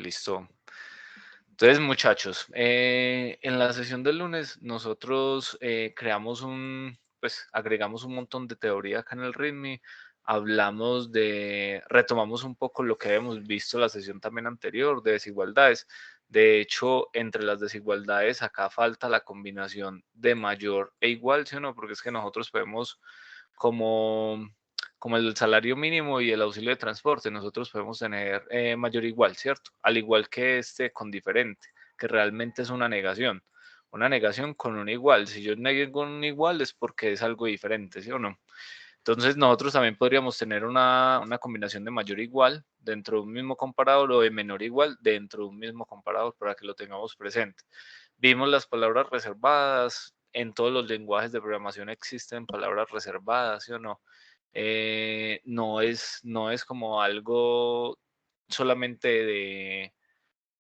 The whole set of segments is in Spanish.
listo. Entonces, muchachos, en la sesión del lunes nosotros agregamos un montón de teoría acá en el README, retomamos un poco lo que habíamos visto la sesión también anterior de desigualdades. De hecho, entre las desigualdades acá falta la combinación de mayor e igual, ¿sí o no? Porque es que nosotros podemos como como el salario mínimo y el auxilio de transporte, nosotros podemos tener mayor igual, ¿cierto? Al igual que este con diferente, que realmente es una negación. Una negación con un igual. Si yo negué con un igual es porque es algo diferente, ¿sí o no? Entonces nosotros también podríamos tener una combinación de mayor igual dentro de un mismo comparador o de menor igual dentro de un mismo comparador para que lo tengamos presente. Vimos las palabras reservadas, en todos los lenguajes de programación existen palabras reservadas, ¿sí o no? No es como algo solamente de,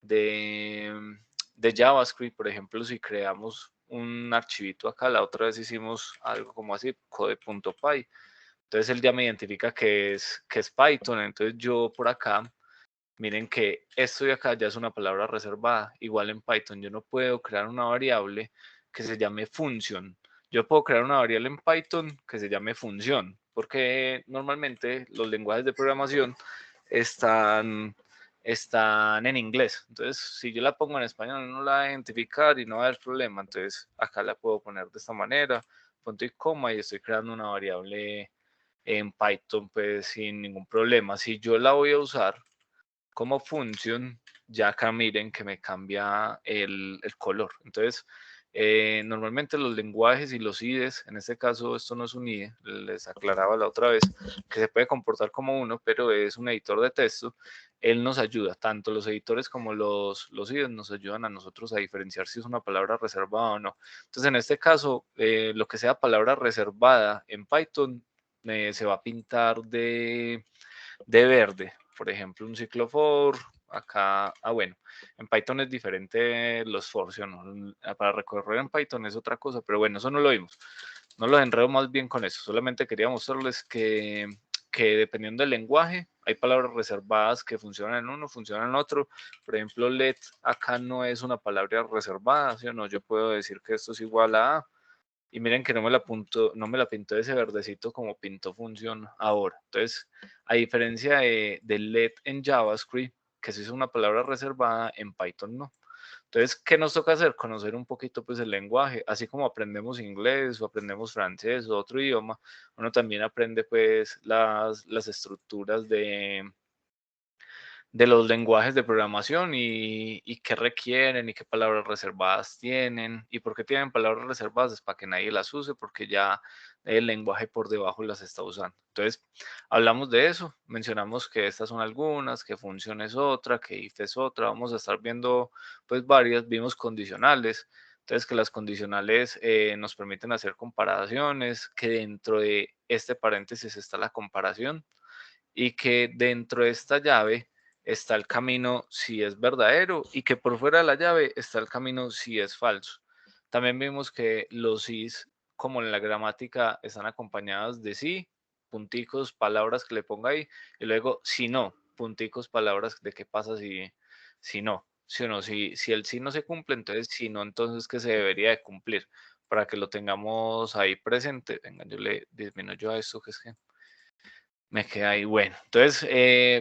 de JavaScript, por ejemplo, si creamos un archivito acá, la otra vez hicimos algo como así, code.py, entonces él ya me identifica que es Python, entonces yo por acá, miren que esto de acá ya es una palabra reservada, igual en Python yo no puedo crear una variable que se llame function, yo puedo crear una variable en Python que se llame función, porque normalmente los lenguajes de programación están, están en inglés. Entonces, si yo la pongo en español, no la va a identificar y no va a haber problema. Entonces, acá la puedo poner de esta manera, punto y coma, y estoy creando una variable en Python, pues sin ningún problema. Si yo la voy a usar como función, ya acá miren que me cambia el color. Entonces, normalmente los lenguajes y los IDEs, en este caso esto no es un IDE, les aclaraba la otra vez, que se puede comportar como uno, pero es un editor de texto. Él nos ayuda, tanto los editores como los IDEs nos ayudan a nosotros a diferenciar si es una palabra reservada o no. Entonces, en este caso, lo que sea palabra reservada en Python se va a pintar de verde. Por ejemplo, un ciclo for, acá, bueno, en Python es diferente los for, ¿sí o no? Para recorrer en Python es otra cosa, pero bueno, eso no lo vimos. No los enredo más bien con eso, solamente quería mostrarles que dependiendo del lenguaje, hay palabras reservadas que funcionan en uno, funcionan en otro. Por ejemplo, let acá no es una palabra reservada, ¿sí o no? Yo puedo decir que esto es igual a y miren que no me la pintó ese verdecito como pintó función ahora. Entonces, a diferencia del LED en JavaScript, que sí es una palabra reservada, en Python no. Entonces, ¿qué nos toca hacer? Conocer un poquito pues el lenguaje, así como aprendemos inglés o aprendemos francés o otro idioma, uno también aprende pues las estructuras de los lenguajes de programación y qué requieren y qué palabras reservadas tienen y por qué tienen palabras reservadas es para que nadie las use porque ya el lenguaje por debajo las está usando. Entonces, hablamos de eso, mencionamos que estas son algunas, que función es otra, que if es otra, vamos a estar viendo pues varias, vimos condicionales. Entonces, que las condicionales nos permiten hacer comparaciones, que dentro de este paréntesis está la comparación y que dentro de esta llave está el camino si es verdadero y que por fuera de la llave está el camino si es falso. También vimos que los sís, como en la gramática, están acompañados de sí, punticos, palabras que le ponga ahí, y luego si no, punticos, palabras de qué pasa si no. Si, o no, si el sí no se cumple, entonces si no, entonces que se debería de cumplir para que lo tengamos ahí presente. Venga, yo le disminuyo a esto que es que me queda ahí. Bueno, entonces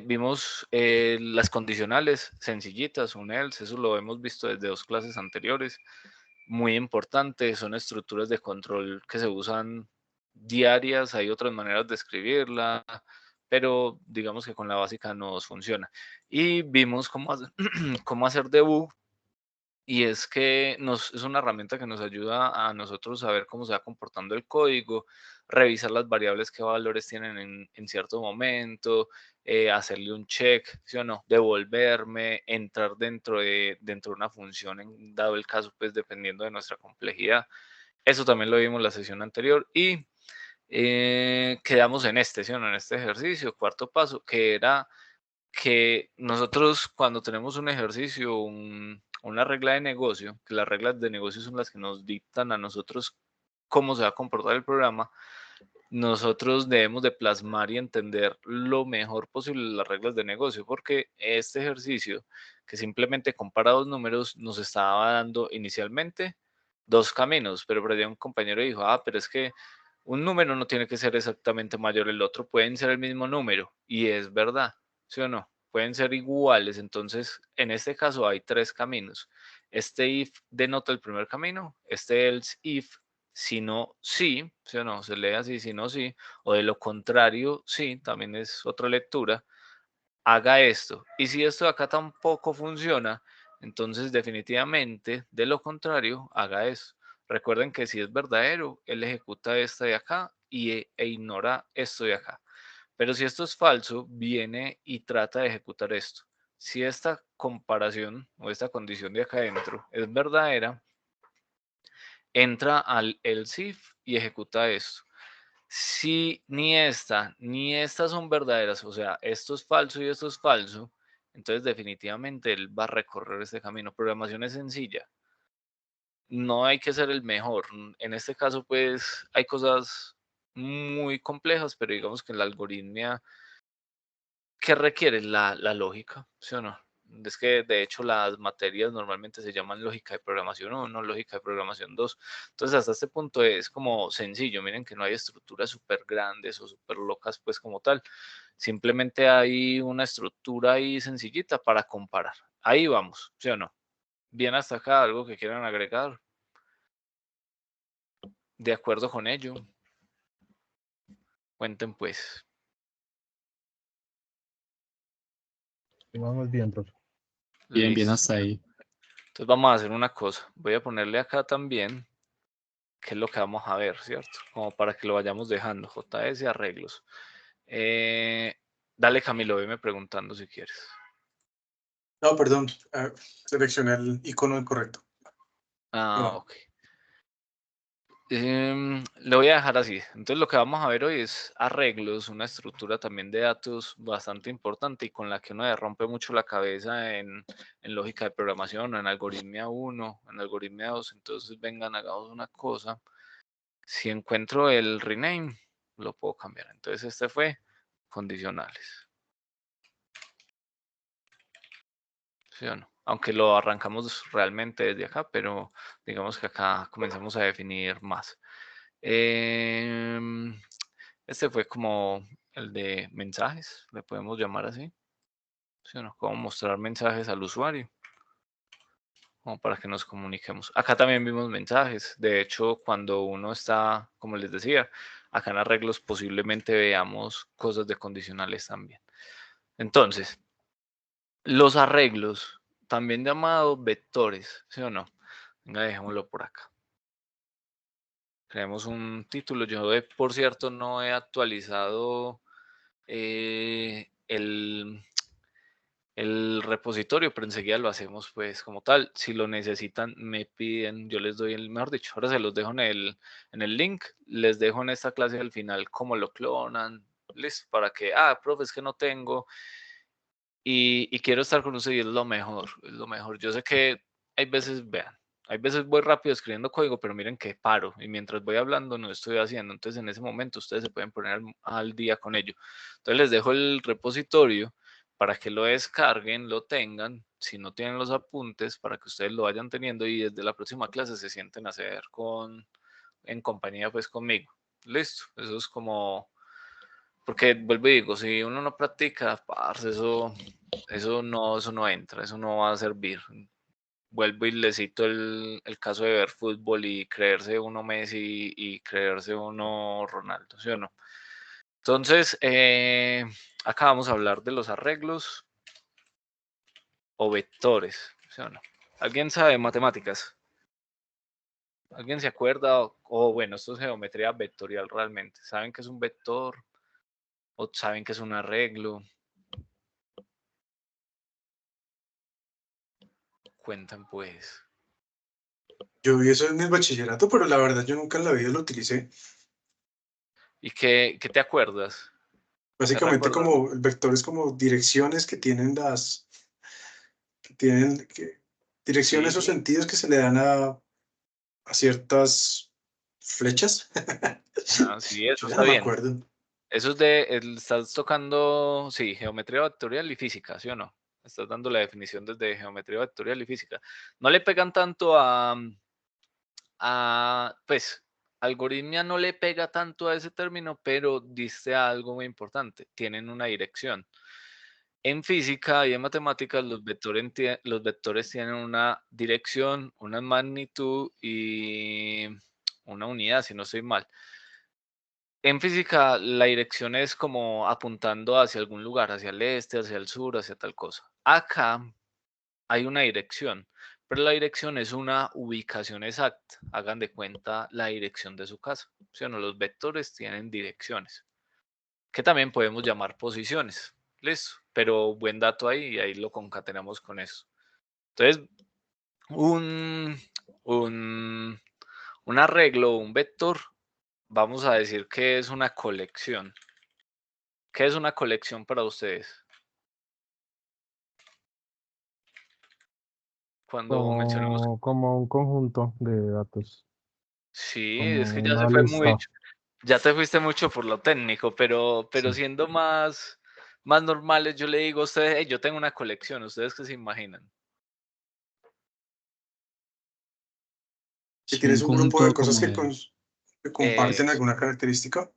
vimos las condicionales sencillitas, un else, eso lo hemos visto desde dos clases anteriores. Muy importante, son estructuras de control que se usan diarias, hay otras maneras de escribirla, pero digamos que con la básica nos funciona. Y vimos cómo hacer debug y es que es una herramienta que nos ayuda a nosotros a ver cómo se va comportando el código, revisar las variables que valores tienen en cierto momento, hacerle un check, ¿sí o no? Devolverme, entrar dentro de una función, dado el caso, pues dependiendo de nuestra complejidad. Eso también lo vimos en la sesión anterior y quedamos en este, ¿sí o no? En este ejercicio, cuarto paso, que era que nosotros cuando tenemos un ejercicio, una regla de negocio, que las reglas de negocio son las que nos dictan a nosotros cómo se va a comportar el programa, nosotros debemos de plasmar y entender lo mejor posible las reglas de negocio, porque este ejercicio que simplemente compara dos números, nos estaba dando inicialmente dos caminos, pero por ahí un compañero dijo, pero es que un número no tiene que ser exactamente mayor al otro, pueden ser el mismo número, y es verdad, ¿sí o no? Pueden ser iguales, entonces en este caso hay tres caminos. Este if denota el primer camino, este else if, si no, sí, ¿sí o no? Se lee así, si no, sí, o de lo contrario, sí, también es otra lectura, haga esto. Y si esto de acá tampoco funciona, entonces definitivamente, de lo contrario, haga eso. Recuerden que si es verdadero, él ejecuta esta de acá e ignora esto de acá. Pero si esto es falso, viene y trata de ejecutar esto. Si esta comparación o esta condición de acá adentro es verdadera, entra al else if y ejecuta esto. Si ni esta ni estas son verdaderas, o sea, esto es falso y esto es falso, entonces definitivamente él va a recorrer este camino. Programación es sencilla, no hay que ser el mejor. En este caso, pues hay cosas muy complejas, pero digamos que en la algoritmia, ¿qué requiere? La lógica, ¿sí o no? Es que de hecho las materias normalmente se llaman lógica de programación 1, lógica de programación 2. Entonces hasta este punto es como sencillo. Miren que no hay estructuras súper grandes o súper locas pues como tal. Simplemente hay una estructura ahí sencillita para comparar. Ahí vamos, ¿sí o no? Bien hasta acá, algo que quieran agregar. De acuerdo con ello. Cuenten pues. Vamos bien, profe. Bien, bien Listo. hasta ahí. Entonces vamos a hacer una cosa. Voy a ponerle acá también qué es lo que vamos a ver, ¿cierto? Como para que lo vayamos dejando. JS arreglos. Dale Camilo, veme preguntando si quieres. No, perdón, seleccioné el icono incorrecto. No. Ok. Le voy a dejar así. Entonces lo que vamos a ver hoy es arreglos, una estructura también de datos bastante importante y con la que uno le rompe mucho la cabeza en lógica de programación o en algoritmia 1, en algoritmia 2. Entonces vengan, hagamos una cosa. Si encuentro el rename, lo puedo cambiar. Entonces este fue condicionales. ¿Sí o no? Aunque lo arrancamos realmente desde acá, pero digamos que acá comenzamos a definir más. Este fue como el de mensajes, le podemos llamar así. ¿Sí o no? Como mostrar mensajes al usuario, como para que nos comuniquemos. Acá también vimos mensajes. De hecho, cuando uno está, como les decía, acá en arreglos posiblemente veamos cosas de condicionales también. Entonces, los arreglos, también llamados vectores, ¿sí o no? Venga, dejémoslo por acá. Creemos un título. Yo, por cierto, no he actualizado el repositorio, pero enseguida lo hacemos pues como tal. Si lo necesitan, me piden, yo les doy el, mejor dicho, ahora se los dejo en el link, les dejo en esta clase al final cómo lo clonan, listo, para que, profe, es que no tengo y quiero estar con usted y es lo mejor, es lo mejor. Yo sé que hay veces, vean, hay veces voy rápido escribiendo código, pero miren que paro y mientras voy hablando no estoy haciendo, entonces en ese momento ustedes se pueden poner al día con ello. Entonces les dejo el repositorio para que lo descarguen, lo tengan, si no tienen los apuntes, para que ustedes lo vayan teniendo y desde la próxima clase se sienten a hacer en compañía pues conmigo. Listo, eso es como, porque vuelvo y digo, si uno no practica, parce, eso no entra, eso no va a servir. Vuelvo y le cito el caso de ver fútbol y creerse uno Messi y creerse uno Ronaldo, ¿sí o no? Entonces, acá vamos a hablar de los arreglos o vectores, ¿sí o no? ¿Alguien sabe matemáticas? ¿Alguien se acuerda? Bueno, esto es geometría vectorial realmente. ¿Saben qué es un vector? ¿O saben qué es un arreglo? Cuentan pues. Yo vi eso en el bachillerato, pero la verdad yo nunca en la vida lo utilicé. ¿Y qué te acuerdas? ¿Qué Básicamente recuerdas? como el vector es como direcciones que tienen Sí, direcciones o sí. sentidos que se le dan a ciertas flechas. Sí, eso Yo ya está no me bien. acuerdo. Eso es estás tocando, sí, geometría vectorial y física, ¿sí o no? estás dando la definición desde geometría vectorial y física. No le pegan tanto pues, algoritmia no le pega tanto a ese término, pero dice algo muy importante, tienen una dirección. En física y en matemáticas los vectores tienen una dirección, una magnitud y una unidad, si no estoy mal. En física, la dirección es como apuntando hacia algún lugar, hacia el este, hacia el sur, hacia tal cosa. Acá hay una dirección, pero la dirección es una ubicación exacta. Hagan de cuenta la dirección de su casa. ¿Sí o no? Los vectores tienen direcciones, que también podemos llamar posiciones. Listo, pero buen dato ahí y ahí lo concatenamos con eso. Entonces, un, un, un arreglo, un vector, vamos a decir que es una colección. ¿Qué es una colección para ustedes? Cuando mencionamos, Como un conjunto de datos, sí, es como que ya se una fue lista. ya te fuiste mucho por lo técnico, pero Sí. siendo más normales, yo le digo a ustedes, "Hey, yo tengo una colección, ¿ustedes qué se imaginan?" Que Sí, un tienes un grupo de conjunto cosas como de... que comparten Eso, alguna característica.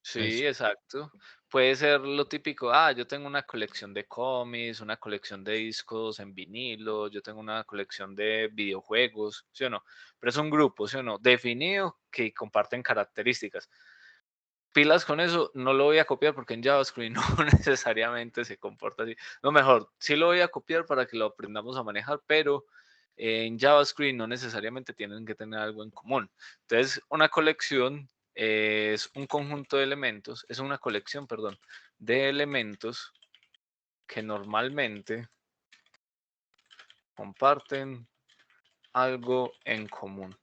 sí, Eso. exacto. Puede ser lo típico, yo tengo una colección de cómics, una colección de discos en vinilo, yo tengo una colección de videojuegos, ¿sí o no? Pero es un grupo, ¿sí o no? Definido que comparten características. Pilas con eso, no lo voy a copiar porque en JavaScript no necesariamente se comporta así. No, mejor, sí lo voy a copiar para que lo aprendamos a manejar, pero en JavaScript no necesariamente tienen que tener algo en común. Entonces, una colección es un conjunto de elementos, es una colección, perdón, de elementos que normalmente comparten algo en común.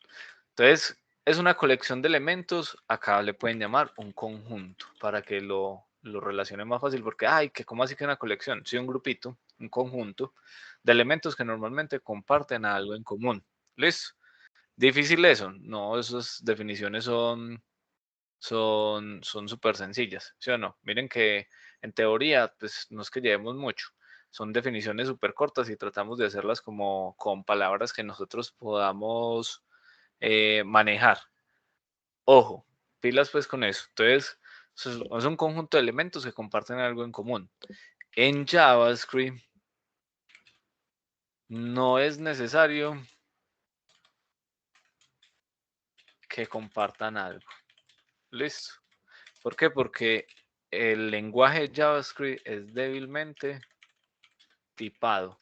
Entonces, es una colección de elementos, acá le pueden llamar un conjunto para que lo relacionen más fácil, porque, que ¿cómo así que una colección? Sí, un grupito, un conjunto de elementos que normalmente comparten algo en común. ¿Listo? ¿Difícil eso? No, esas definiciones son súper sencillas, ¿sí o no? Miren que en teoría, pues no es que llevemos mucho, son definiciones súper cortas y tratamos de hacerlas como con palabras que nosotros podamos manejar. Ojo, pilas pues con eso. Entonces, es un conjunto de elementos que comparten algo en común. En JavaScript no es necesario que compartan algo. Listo. ¿Por qué? Porque el lenguaje JavaScript es débilmente tipado.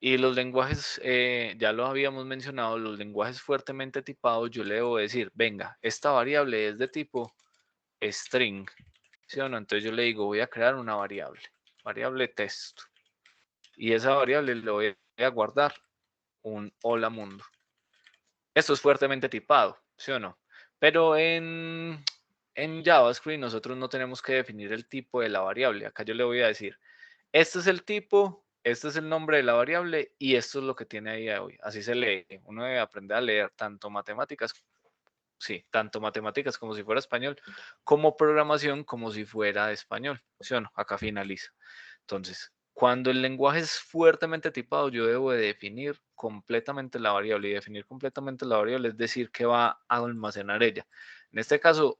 Y los lenguajes, ya lo habíamos mencionado, los lenguajes fuertemente tipados, yo le debo decir, venga, esta variable es de tipo string, ¿sí o no? Entonces yo le digo, voy a crear una variable texto. Y esa variable le voy a guardar un hola mundo. Esto es fuertemente tipado, ¿sí o no? Pero en JavaScript nosotros no tenemos que definir el tipo de la variable. Acá yo le voy a decir, este es el tipo, este es el nombre de la variable y esto es lo que tiene ahí hoy. Así se lee. Uno debe aprender a leer tanto matemáticas, sí, tanto matemáticas como si fuera español, como programación como si fuera español. ¿Sí o no? Acá finaliza. Entonces, cuando el lenguaje es fuertemente tipado, yo debo de definir completamente la variable y definir completamente la variable es decir que va a almacenar ella. En este caso,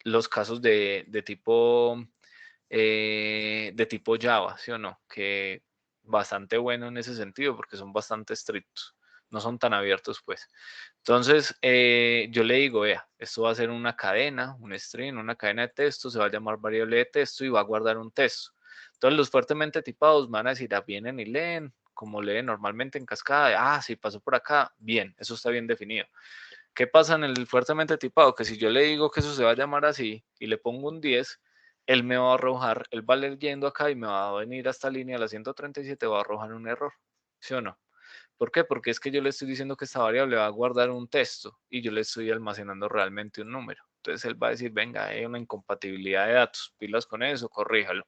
los casos de tipo Java, ¿sí o no? Que bastante bueno en ese sentido porque son bastante estrictos, no son tan abiertos pues. Entonces, yo le digo, vea, esto va a ser una cadena, un string, una cadena de texto, se va a llamar variable de texto y va a guardar un texto. Entonces, los fuertemente tipados van a decir, vienen y leen, como leen normalmente en cascada, sí, pasó por acá, bien, eso está bien definido. ¿Qué pasa en el fuertemente tipado? Que si yo le digo que eso se va a llamar así y le pongo un 10, él me va a arrojar, él va leyendo acá y me va a venir a esta línea, la 137, va a arrojar un error, ¿sí o no? ¿Por qué? Porque es que yo le estoy diciendo que esta variable va a guardar un texto y yo le estoy almacenando realmente un número. Entonces él va a decir, venga, hay una incompatibilidad de datos, pilas con eso, corríjalo.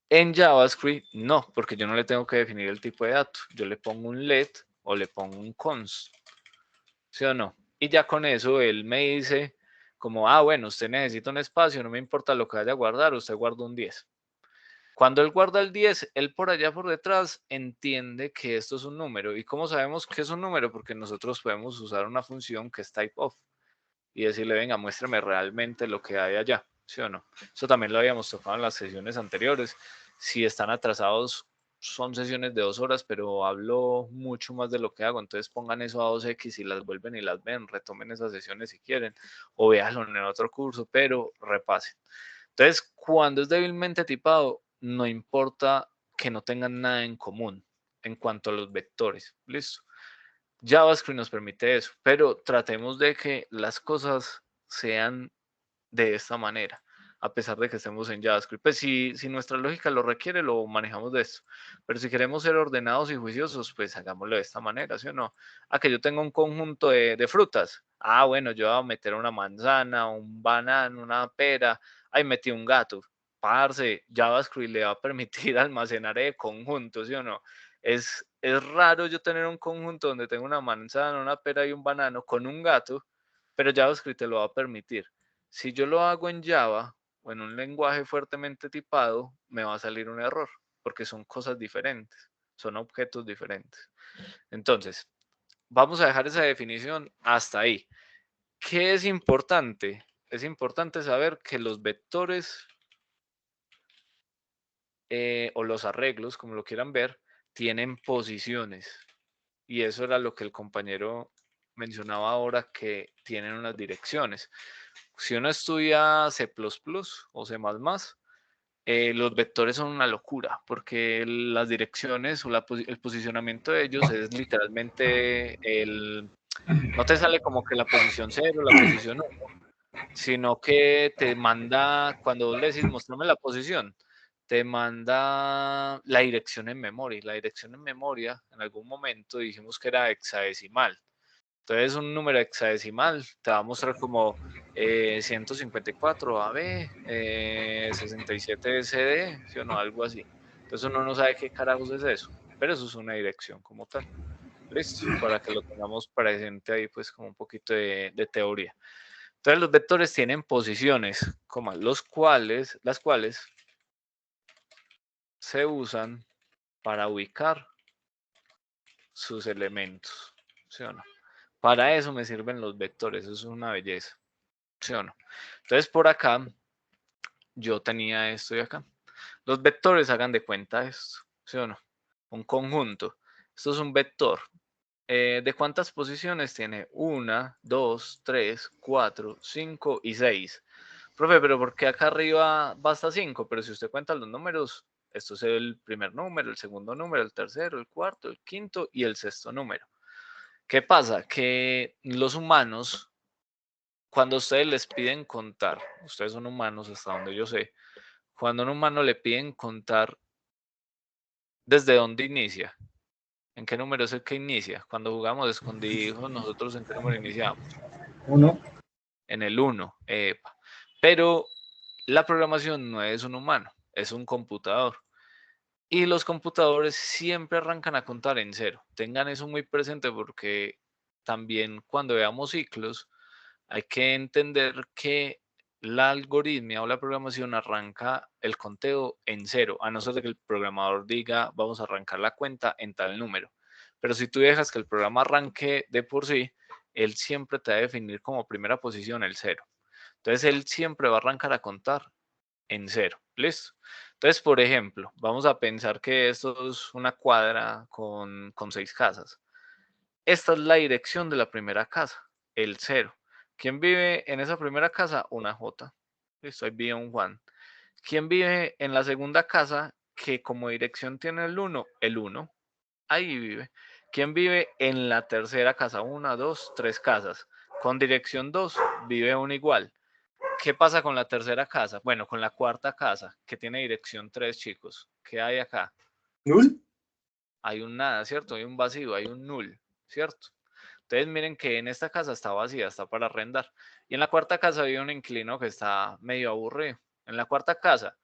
En JavaScript, no, porque yo no le tengo que definir el tipo de dato. Yo le pongo un let o le pongo un const, ¿sí o no? Y ya con eso él me dice como, bueno, usted necesita un espacio, no me importa lo que vaya a guardar, usted guarda un 10. Cuando él guarda el 10, él por allá por detrás entiende que esto es un número. ¿Y cómo sabemos que es un número? Porque nosotros podemos usar una función que es typeof y decirle, venga, muéstrame realmente lo que hay allá, ¿sí o no? Eso también lo habíamos tocado en las sesiones anteriores. Si están atrasados, son sesiones de 2 horas, pero hablo mucho más de lo que hago. Entonces pongan eso a 2x y las vuelven y las ven, retomen esas sesiones si quieren, o véanlo en otro curso, pero repasen. Entonces, cuando es débilmente tipado, no importa que no tengan nada en común en cuanto a los vectores. Listo. JavaScript nos permite eso, pero tratemos de que las cosas sean de esta manera, a pesar de que estemos en JavaScript. Pues si nuestra lógica lo requiere, lo manejamos de esto. Pero si queremos ser ordenados y juiciosos, pues hagámoslo de esta manera, ¿sí o no? Que yo tengo un conjunto de frutas. Bueno, yo voy a meter una manzana, un banano, una pera. Ahí metí un gato. Parce, JavaScript le va a permitir almacenar el conjunto, ¿sí o no? Es raro yo tener un conjunto donde tengo una manzana, una pera y un banano con un gato, pero JavaScript te lo va a permitir. Si yo lo hago en Java o en un lenguaje fuertemente tipado, me va a salir un error, porque son cosas diferentes, son objetos diferentes. Entonces, vamos a dejar esa definición hasta ahí. ¿Qué es importante? Es importante saber que los vectores o los arreglos, como lo quieran ver, tienen posiciones. Y eso era lo que el compañero mencionaba ahora, que tienen unas direcciones. Si uno estudia C++ o C++, los vectores son una locura, porque las direcciones o el posicionamiento de ellos es literalmente no te sale como que la posición 0, la posición 1, sino que te manda, cuando vos le decís, mostrame la posición, te manda la dirección en memoria. La dirección en memoria, en algún momento dijimos que era hexadecimal. Entonces, un número hexadecimal te va a mostrar como 154 AB, 67 SD, ¿sí o no? Algo así. Entonces, uno no sabe qué carajos es eso, pero eso es una dirección como tal. Listo, para que lo tengamos presente ahí, pues, como un poquito de teoría. Entonces, los vectores tienen posiciones, las cuales se usan para ubicar sus elementos, ¿sí o no? Para eso me sirven los vectores, eso es una belleza, ¿sí o no? Entonces, por acá, yo tenía esto de acá. Los vectores, hagan de cuenta esto, ¿sí o no? Un conjunto. Esto es un vector. ¿De cuántas posiciones tiene? 1, 2, 3, 4, 5 y 6. Profe, pero ¿por qué acá arriba basta 5? Pero si usted cuenta los números, esto es el primer número, el segundo número, el tercero, el cuarto, el quinto y el sexto número. ¿Qué pasa? Que los humanos, cuando ustedes les piden contar, ustedes son humanos hasta donde yo sé, cuando a un humano le piden contar, ¿desde dónde inicia? ¿En qué número es el que inicia? Cuando jugamos escondidos, nosotros ¿en qué número iniciamos? 1. En el 1. Pero la programación no es un humano, es un computador. Y los computadores siempre arrancan a contar en cero. Tengan eso muy presente porque también cuando veamos ciclos, hay que entender que la algoritmia o la programación arranca el conteo en cero, a no ser que el programador diga, vamos a arrancar la cuenta en tal número. Pero si tú dejas que el programa arranque de por sí, él siempre te va a definir como primera posición el cero. Entonces, él siempre va a arrancar a contar en cero. ¿Listo? Entonces, por ejemplo, vamos a pensar que esto es una cuadra con 6 casas. Esta es la dirección de la primera casa, el cero. ¿Quién vive en esa primera casa? Una J. Listo, ahí vive un Juan. ¿Quién vive en la segunda casa que como dirección tiene el 1? El 1. Ahí vive. ¿Quién vive en la tercera casa? 1, 2, 3 casas. Con dirección 2 vive un igual. ¿Qué pasa con la tercera casa? Bueno, con la cuarta casa, que tiene dirección 3, chicos. ¿Qué hay acá? ¿Null? Hay un nada, ¿cierto? Hay un vacío, hay un null, ¿cierto? Entonces miren que en esta casa está vacía, está para arrendar. Y en la cuarta casa hay un inquilino que está medio aburrido. En la cuarta casa,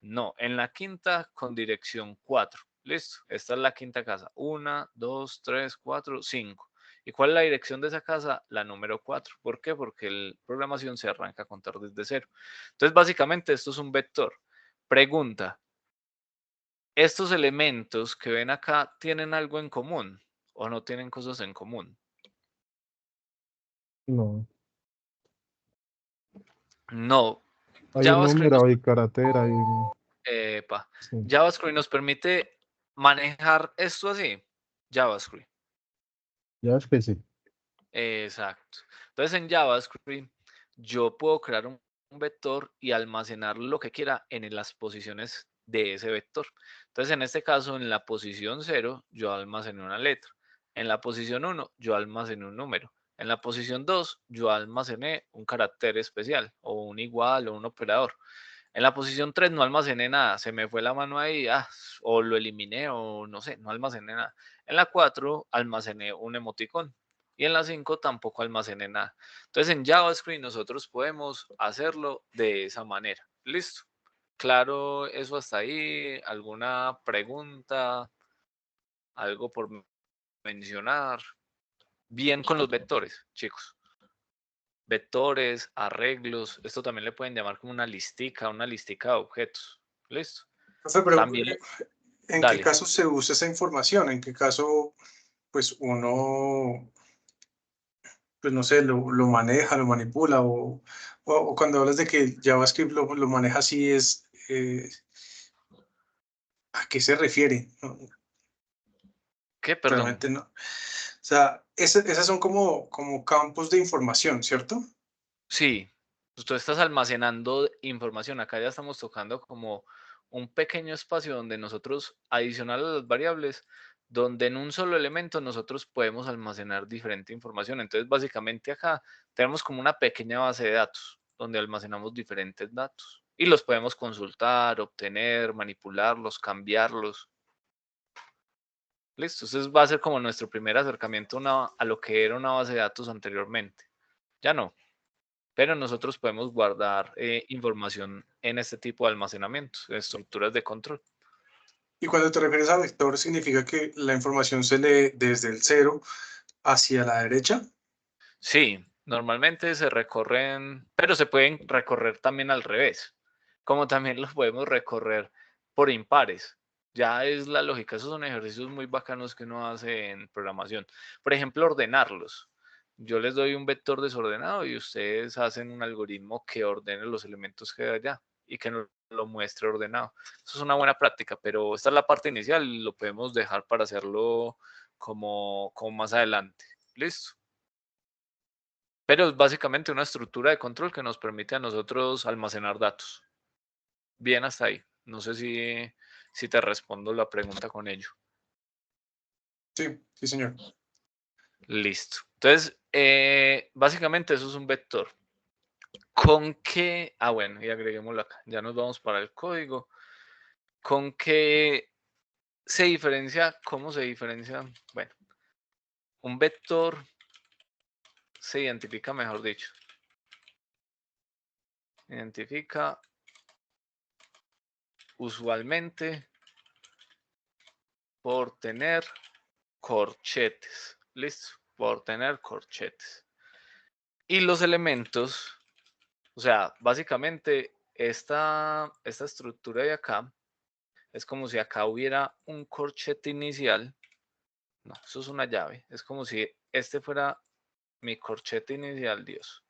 no. En la quinta con dirección 4. Listo. Esta es la quinta casa. 1, 2, 3, 4, 5. ¿Y cuál es la dirección de esa casa? La número 4. ¿Por qué? Porque la programación se arranca a contar desde cero. Entonces básicamente esto es un vector. Pregunta. ¿Estos elementos que ven acá tienen algo en común o no tienen cosas en común? No. No. Hay un JavaScript nos, número, hay carácter, hay un... epa, Sí. JavaScript nos permite manejar esto así. JavaScript. Ya es que sí. Exacto. Entonces en JavaScript yo puedo crear un vector y almacenar lo que quiera en las posiciones de ese vector. Entonces en este caso en la posición 0 yo almacené una letra. En la posición 1 yo almacené un número. En la posición 2 yo almacené un carácter especial o un igual o un operador. En la posición 3 no almacené nada, se me fue la mano ahí, o lo eliminé o no sé, no almacené nada. En la 4 almacené un emoticón y en la 5 tampoco almacené nada. Entonces en JavaScript nosotros podemos hacerlo de esa manera. Listo. Claro, eso hasta ahí. ¿Alguna pregunta? ¿Algo por mencionar? Bien con los vectores, chicos. Vectores, arreglos, esto también le pueden llamar como una listica de objetos. ¿Listo? Profe, pero También, ¿en qué dale. caso se usa esa información? ¿En qué caso, pues uno, pues no sé, lo maneja, lo manipula? O cuando hablas de que JavaScript lo maneja así, ¿a qué se refiere? No, ¿Qué? Perdón. realmente no. O sea, esas son como campos de información, ¿cierto? Sí, pues tú estás almacenando información. Acá ya estamos tocando como un pequeño espacio donde nosotros, adicional a las variables, donde en un solo elemento nosotros podemos almacenar diferente información. Entonces, básicamente acá tenemos como una pequeña base de datos donde almacenamos diferentes datos y los podemos consultar, obtener, manipularlos, cambiarlos. Listo, entonces va a ser como nuestro primer acercamiento a lo que era una base de datos anteriormente. Ya no. Pero nosotros podemos guardar información en este tipo de almacenamientos, estructuras de control. Y cuando te refieres a vector, significa que la información se lee desde el cero hacia la derecha. Sí, normalmente se recorren, pero se pueden recorrer también al revés, como también los podemos recorrer por impares. Ya es la lógica, esos son ejercicios muy bacanos que uno hace en programación. Por ejemplo, ordenarlos. Yo les doy un vector desordenado y ustedes hacen un algoritmo que ordene los elementos que hay allá y que nos lo muestre ordenado. Eso es una buena práctica, pero esta es la parte inicial y lo podemos dejar para hacerlo como más adelante. ¿Listo? Pero es básicamente una estructura de control que nos permite a nosotros almacenar datos. Bien hasta ahí. No sé si te respondo la pregunta con ello. Sí, sí, señor. Listo. Entonces, básicamente eso es un vector. ¿Con qué? Ah, bueno, y agreguémoslo acá. Ya nos vamos para el código. ¿Con qué se diferencia? ¿Cómo se diferencia? Bueno, un vector se identifica, mejor dicho. Identifica usualmente por tener corchetes. ¿Listo? Por tener corchetes. Y los elementos, o sea, básicamente esta estructura de acá es como si acá hubiera un corchete inicial. No, eso es una llave. Es como si este fuera mi corchete inicial, Dios.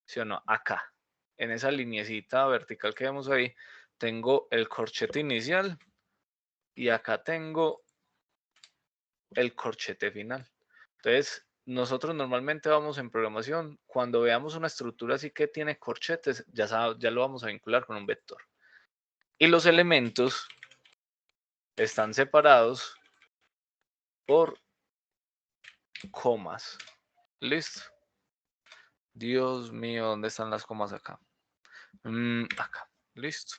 ¿Sí o no? Acá, en esa lineecita vertical que vemos ahí, tengo el corchete inicial y acá tengo el corchete final. Entonces, nosotros normalmente vamos en programación, cuando veamos una estructura así que tiene corchetes, ya lo vamos a vincular con un vector. Y los elementos están separados por comas. ¿Listo? Dios mío, ¿dónde están las comas acá? Acá. Listo.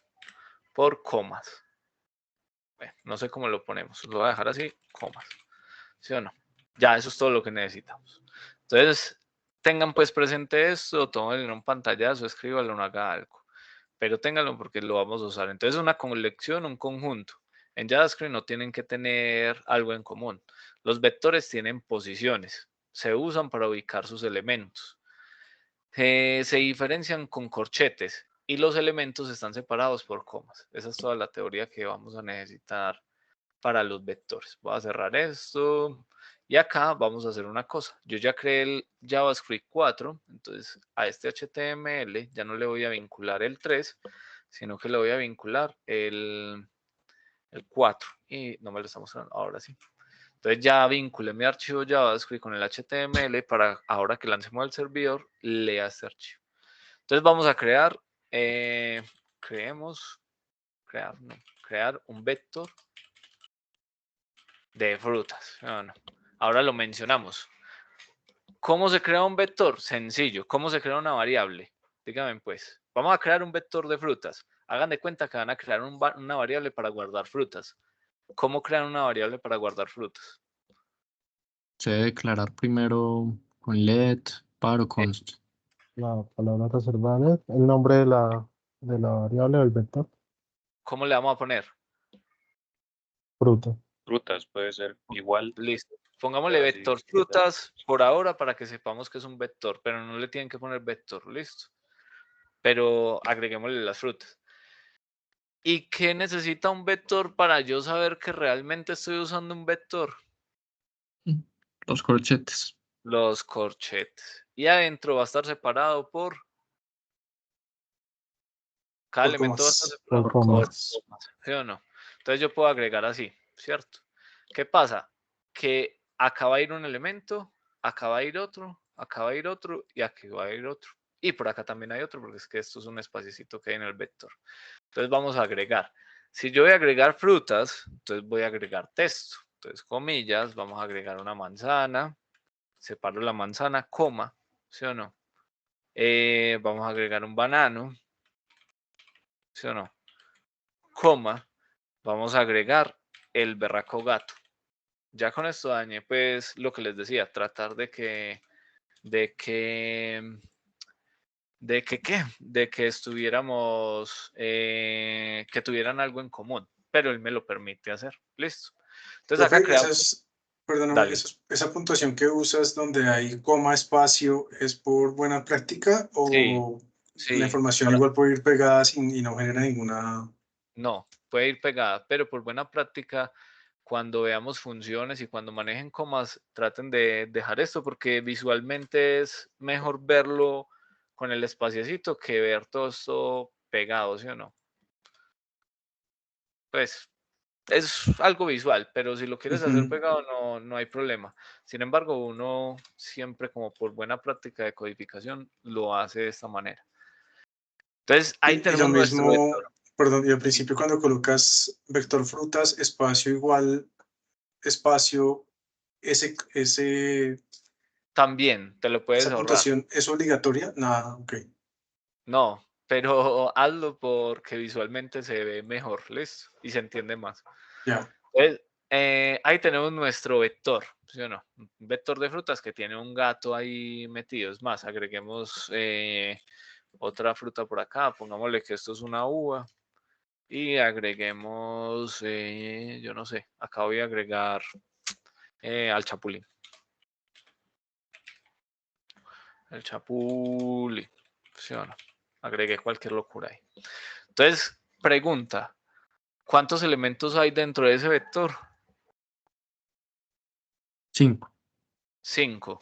Por comas. Bueno, no sé cómo lo ponemos. Lo voy a dejar así, comas. ¿Sí o no? Ya, eso es todo lo que necesitamos. Entonces, tengan pues presente esto, tómenlo en un pantallazo, escríbanlo, no haga algo. Pero ténganlo porque lo vamos a usar. Entonces, una colección, un conjunto. En JavaScript no tienen que tener algo en común. Los vectores tienen posiciones. Se usan para ubicar sus elementos. Se diferencian con corchetes. y los elementos están separados por comas. Esa es toda la teoría que vamos a necesitar para los vectores. Voy a cerrar esto y acá vamos a hacer una cosa. Yo ya creé el JavaScript 4, entonces a este HTML ya no le voy a vincular el 3, sino que le voy a vincular el 4 y no me lo está mostrando, ahora sí. Entonces ya vinculé mi archivo JavaScript con el HTML para ahora que lancemos el servidor, lea este archivo. Entonces vamos a crear, crear un vector de frutas. No. Ahora lo mencionamos. ¿Cómo se crea un vector? Sencillo. ¿Cómo se crea una variable? Díganme pues. Vamos a crear un vector de frutas. Hagan de cuenta que van a crear una variable para guardar frutas. ¿Cómo crean una variable para guardar frutas? Se debe declarar primero con let, par o const. La palabra reservada es el nombre de la variable del vector, ¿Cómo le vamos a poner? fruta. Frutas puede ser igual. Listo. Pongámosle Pero así, vector frutas por ahora para que sepamos que es un vector, pero no le tienen que poner vector, listo. Pero agreguémosle las frutas. ¿Y qué necesita un vector para yo saber que realmente estoy usando un vector? Los corchetes. Los corchetes. Y adentro va a estar separado por... Cada Por elemento va a estar comas. separado Por por comas. comas, ¿sí o no? Entonces yo puedo agregar así, ¿cierto? ¿Qué pasa? Que acá va a ir un elemento, acá va a ir otro, acá va a ir otro y aquí va a ir otro. Y por acá también hay otro, porque es que esto es un espaciecito que hay en el vector. Entonces vamos a agregar. Si yo voy a agregar frutas, entonces voy a agregar texto. Entonces, comillas, vamos a agregar una manzana. Separo la manzana, coma, ¿sí o no? Vamos a agregar un banano, ¿sí o no? Coma, vamos a agregar el berraco gato. Ya con esto dañé, pues, lo que les decía, tratar de que estuviéramos, que tuvieran algo en común, pero él me lo permite hacer. Listo. Entonces acá Profe, creamos, perdóname, dale. esa puntuación que usas donde hay coma, espacio, ¿es por buena práctica Sí, o la sí. información igual puede ir pegada y no genera ninguna... No, puede ir pegada, pero por buena práctica, cuando veamos funciones y cuando manejen comas, traten de dejar esto porque visualmente es mejor verlo con el espaciecito que ver todo esto pegado, ¿sí o no? Pues es algo visual, pero si lo quieres hacer Ujú. pegado no hay problema. Sin embargo, uno siempre como por buena práctica de codificación lo hace de esta manera. Entonces ahí Y lo tenemos nuestro mismo, vector. perdón, y al principio cuando colocas vector frutas, espacio igual, espacio, También te lo puedes esa ahorrar. puntuación, ¿es obligatoria? Nada, ok, No, pero hazlo porque visualmente se ve mejor, ¿listo? Y se entiende más. ya. Entonces, ahí tenemos nuestro vector, ¿sí o no? Un vector de frutas que tiene un gato ahí metido. Es más, agreguemos otra fruta por acá. Pongámosle que esto es una uva. Y agreguemos, yo no sé, acá voy a agregar al chapulín. El chapulín, ¿sí o no? Agregué cualquier locura ahí. Entonces, pregunta. ¿Cuántos elementos hay dentro de ese vector? 5. 5.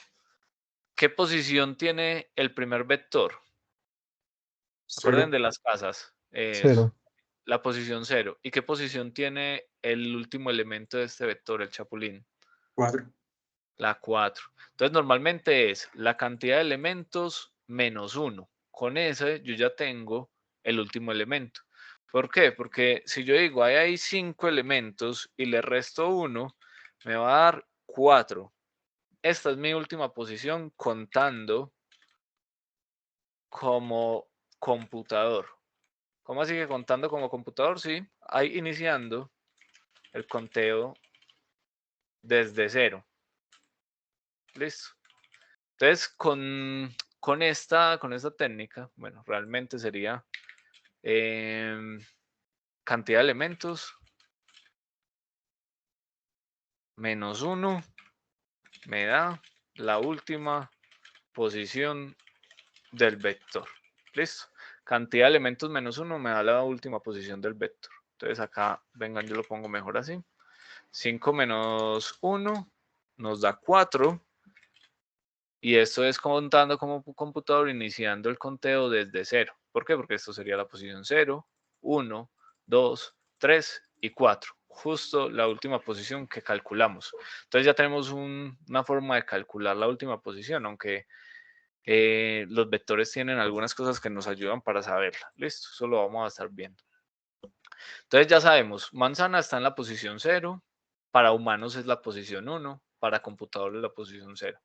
¿Qué posición tiene el primer vector? Acuerden Cero, de las casas. Eso. 0. La posición 0. ¿Y qué posición tiene el último elemento de este vector, el chapulín? 4. La 4. Entonces, normalmente es la cantidad de elementos menos 1. Con ese yo ya tengo el último elemento. ¿Por qué? Porque si yo digo, ahí hay 5 elementos y le resto 1, me va a dar 4. Esta es mi última posición contando como computador. ¿Cómo así que contando como computador? Sí, ahí iniciando el conteo desde 0. Listo. Entonces, con esta técnica, bueno, realmente sería cantidad de elementos menos 1 me da la última posición del vector. ¿Listo? cantidad de elementos menos 1 me da la última posición del vector. Entonces acá, vengan, yo lo pongo mejor así. 5 menos 1 nos da 4. Y esto es contando como computador, iniciando el conteo desde 0. ¿Por qué? Porque esto sería la posición 0, 1, 2, 3 y 4. Justo la última posición que calculamos. Entonces ya tenemos una forma de calcular la última posición, aunque los vectores tienen algunas cosas que nos ayudan para saberla. Listo, eso lo vamos a estar viendo. Entonces ya sabemos, manzana está en la posición 0, para humanos es la posición 1, para computadores la posición 0.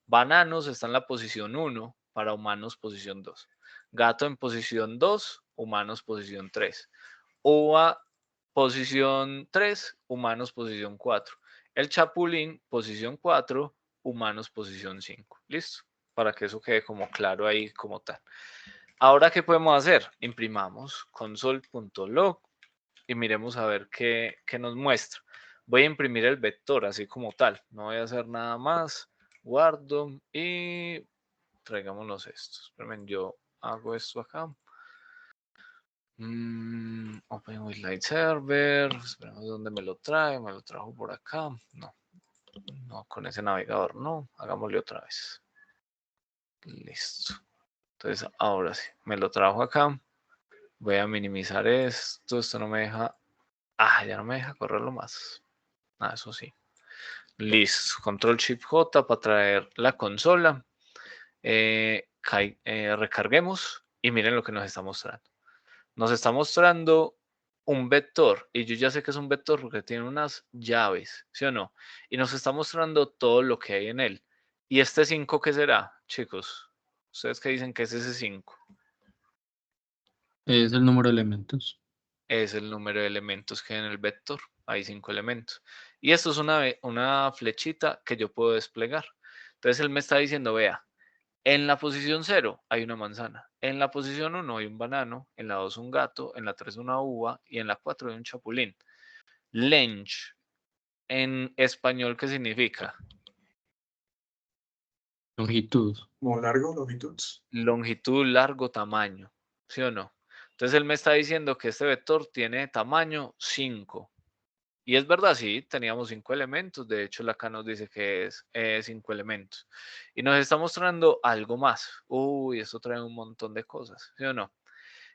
Bananos está en la posición 1, para humanos posición 2. Gato en posición 2, humanos posición 3. Uva posición 3, humanos posición 4. El chapulín posición 4, humanos posición 5. ¿Listo? Para que eso quede como claro ahí como tal. Ahora, ¿qué podemos hacer? Imprimamos console.log y miremos a ver qué nos muestra. Voy a imprimir el vector así como tal. No voy a hacer nada más. Guardo y traigámonos estos. Esperen, yo hago esto acá. Open with Light Server. Esperemos dónde me lo trae. Me lo trajo por acá. No, con ese navegador no. Hagámosle otra vez. Listo. Entonces, ahora sí. Me lo trajo acá. Voy a minimizar esto. Esto no me deja. Ya no me deja correrlo más. Eso sí. Listo. Control Shift J para traer la consola. Recarguemos y miren lo que nos está mostrando. Nos está mostrando un vector y yo ya sé que es un vector porque tiene unas llaves, ¿sí o no? Y nos está mostrando todo lo que hay en él. ¿Y este 5 qué será, chicos? ¿Ustedes qué dicen que es ese 5? Es el número de elementos. Es el número de elementos que hay en el vector. Hay 5 elementos. Y esto es una flechita que yo puedo desplegar. Entonces él me está diciendo, vea, en la posición 0 hay una manzana, en la posición 1 hay un banano, en la 2 un gato, en la 3 una uva y en la 4 hay un chapulín. Length, en español, ¿qué significa? Longitud. Como largo, longitud. Longitud, largo, tamaño, ¿sí o no? Entonces él me está diciendo que este vector tiene tamaño 5. Y es verdad, sí, teníamos 5 elementos. De hecho, acá nos dice que es 5 elementos. Y nos está mostrando algo más. Uy, esto trae un montón de cosas, ¿sí o no?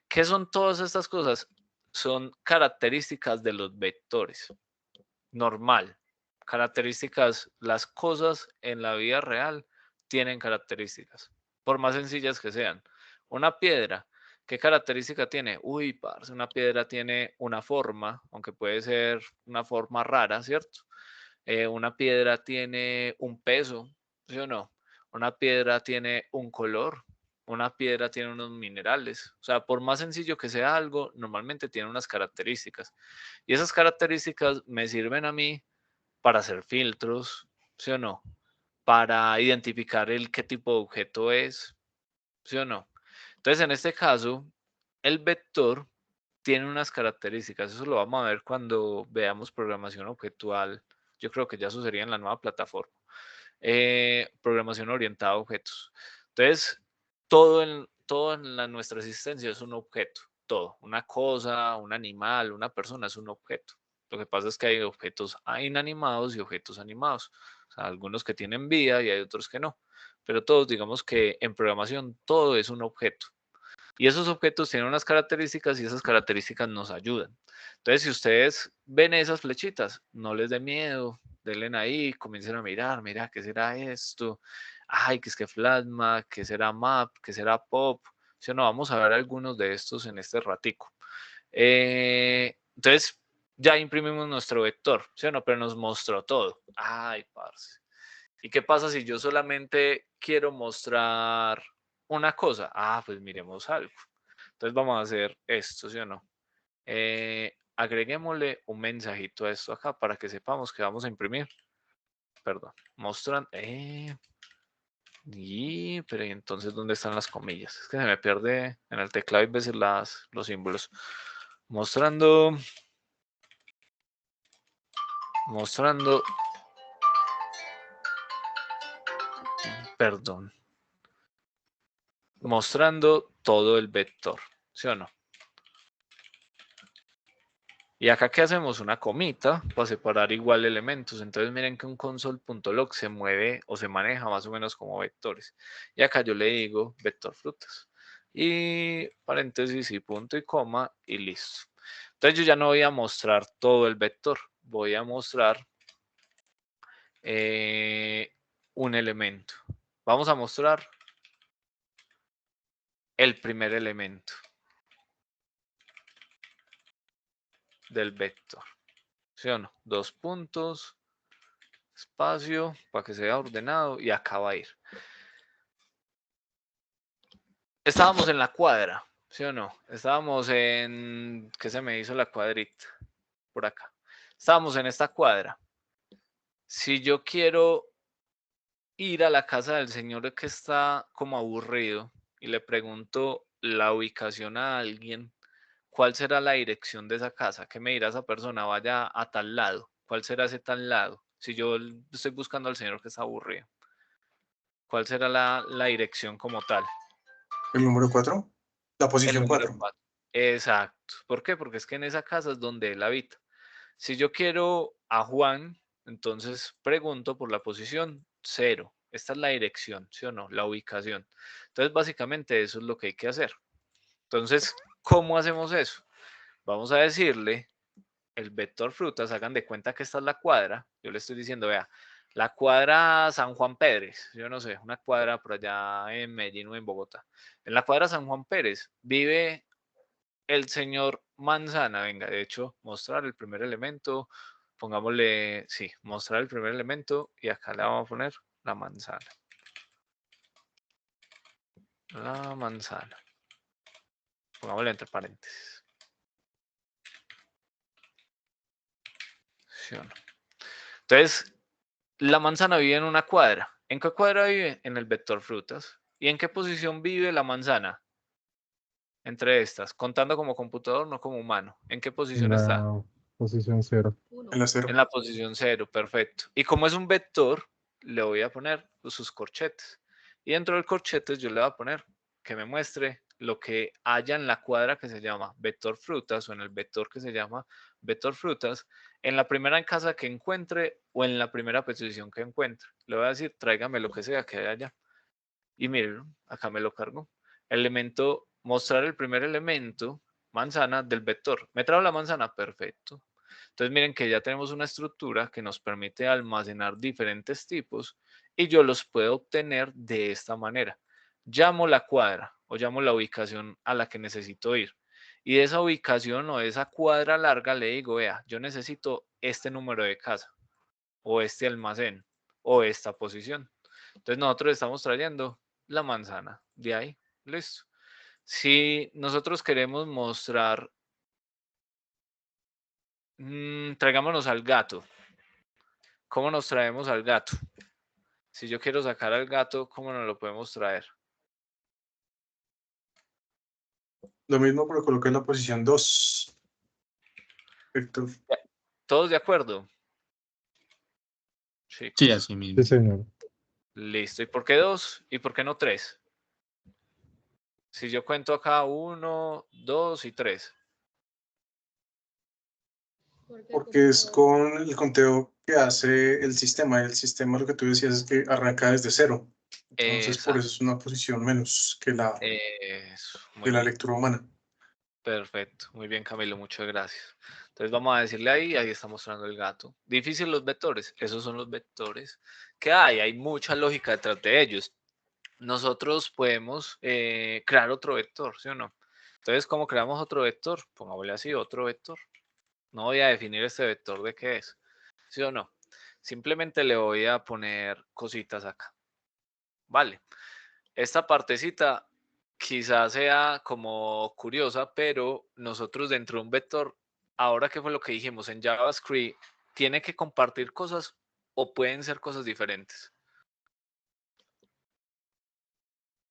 ¿Qué son todas estas cosas? Son características de los vectores. Normal. Características, las cosas en la vida real tienen características, por más sencillas que sean. Una piedra, ¿qué característica tiene? Uy, parce, una piedra tiene una forma, aunque puede ser una forma rara, ¿cierto? Una piedra tiene un peso, ¿sí o no? Una piedra tiene un color, una piedra tiene unos minerales. O sea, por más sencillo que sea algo, normalmente tiene unas características. Y esas características me sirven a mí para hacer filtros, ¿sí o no? Para identificar qué tipo de objeto es, ¿sí o no? Entonces, en este caso, el vector tiene unas características. Eso lo vamos a ver cuando veamos programación objetual. Yo creo que ya eso sería en la nueva plataforma. Programación orientada a objetos. Entonces, todo en nuestra existencia es un objeto. Todo. Una cosa, un animal, una persona es un objeto. Lo que pasa es que hay objetos inanimados y objetos animados. O sea, algunos que tienen vida y hay otros que no. Pero todos, digamos que en programación, todo es un objeto. Y esos objetos tienen unas características y esas características nos ayudan. Entonces, si ustedes ven esas flechitas, no les dé miedo, denle ahí, comiencen a mirar, mira, ¿qué será esto? Ay, ¿qué es que Plasma? ¿Qué será Map? ¿Qué será Pop? Si no, vamos a ver algunos de estos en este ratico. Entonces, ya imprimimos nuestro vector, ¿sí o no? Pero nos mostró todo. Ay, parce. ¿Y qué pasa si yo solamente quiero mostrar una cosa? Pues miremos algo. Entonces vamos a hacer esto, ¿sí o no? Agreguémosle un mensajito a esto acá para que sepamos que vamos a imprimir. Perdón, mostrando. Pero ¿y entonces dónde están las comillas? Es que se me pierde en el teclado y veces los símbolos. Mostrando. Perdón. Mostrando todo el vector. ¿Sí o no? Y acá, ¿qué hacemos? Una comita para separar igual elementos. Entonces, miren que un console.log se mueve o se maneja más o menos como vectores. Y acá yo le digo vector frutas. Y paréntesis y punto y coma y listo. Entonces, yo ya no voy a mostrar todo el vector. Voy a mostrar un elemento. Vamos a mostrar el primer elemento del vector. ¿Sí o no? 2 puntos, espacio, para que sea ordenado y acá va a ir. Estábamos en la cuadra, ¿sí o no? Estábamos en, ¿qué se me hizo la cuadrita? Por acá. Estábamos en esta cuadra. Si yo quiero ir a la casa del señor que está como aburrido y le pregunto la ubicación a alguien, ¿cuál será la dirección de esa casa? ¿Qué me dirá esa persona? Vaya a tal lado. ¿Cuál será ese tal lado? Si yo estoy buscando al señor que está aburrido, ¿cuál será la dirección como tal? El número 4, la El posición número 4. 4. Exacto. ¿Por qué? Porque es que en esa casa es donde él habita. Si yo quiero a Juan, entonces pregunto por la posición 0. Esta es la dirección, ¿sí o no? La ubicación. Entonces, básicamente eso es lo que hay que hacer. Entonces, ¿cómo hacemos eso? Vamos a decirle el vector frutas, hagan de cuenta que esta es la cuadra. Yo le estoy diciendo, vea, la cuadra San Juan Pérez, yo no sé, una cuadra por allá en Medellín o en Bogotá. En la cuadra San Juan Pérez vive el señor Manzana. Venga, de hecho, mostrar el primer elemento. Pongámosle, sí, mostrar el primer elemento y acá le vamos a poner la manzana. La manzana. Pongámosle entre paréntesis. ¿Sí o no? Entonces, la manzana vive en una cuadra. ¿En qué cuadra vive? En el vector frutas. ¿Y en qué posición vive la manzana? Entre estas, contando como computador, no como humano. ¿En qué En posición está? la posición 0. En la 0. En la posición 0, perfecto. Y como es un vector, le voy a poner sus corchetes. Y dentro del corchetes yo le voy a poner que me muestre lo que haya en la cuadra que se llama vector frutas o en el vector que se llama vector frutas, en la primera casa que encuentre o en la primera posición que encuentre. Le voy a decir, tráigame lo que sea que haya allá. Y miren, acá me lo cargo. Elemento, mostrar el primer elemento, manzana del vector. ¿Me trajo la manzana? Perfecto. Entonces miren que ya tenemos una estructura que nos permite almacenar diferentes tipos y yo los puedo obtener de esta manera. Llamo la cuadra o llamo la ubicación a la que necesito ir. Y de esa ubicación o de esa cuadra larga le digo, vea, yo necesito este número de casa o este almacén o esta posición. Entonces nosotros estamos trayendo la manzana de ahí. Listo. Si nosotros queremos mostrar, traigámonos al gato. ¿Cómo nos traemos al gato? Si yo quiero sacar al gato, ¿cómo nos lo podemos traer? Lo mismo, pero coloqué la posición 2. Vector. ¿Todos de acuerdo? Chicos. Sí, así Sí, mismo. señor. Listo. ¿Y por qué 2? ¿Y por qué no 3? Si yo cuento acá 1, 2 y 3. Porque es con el conteo que hace el sistema. Y el sistema, lo que tú decías, es que arranca desde 0. Entonces, por eso Exacto. es una posición menos que la Eso. Muy de la bien. lectura humana. Perfecto. Muy bien, Camilo. Muchas gracias. Entonces vamos a decirle ahí está mostrando el gato. Difícil los vectores. Esos son los vectores que hay. Hay mucha lógica detrás de ellos. Nosotros podemos crear otro vector, ¿sí o no? Entonces, ¿cómo creamos otro vector? Pongámosle así, otro vector. No voy a definir este vector de qué es, ¿sí o no? Simplemente le voy a poner cositas acá. Vale. Esta partecita quizás sea como curiosa, pero nosotros dentro de un vector, ahora que fue lo que dijimos en JavaScript, tiene que compartir cosas o pueden ser cosas diferentes.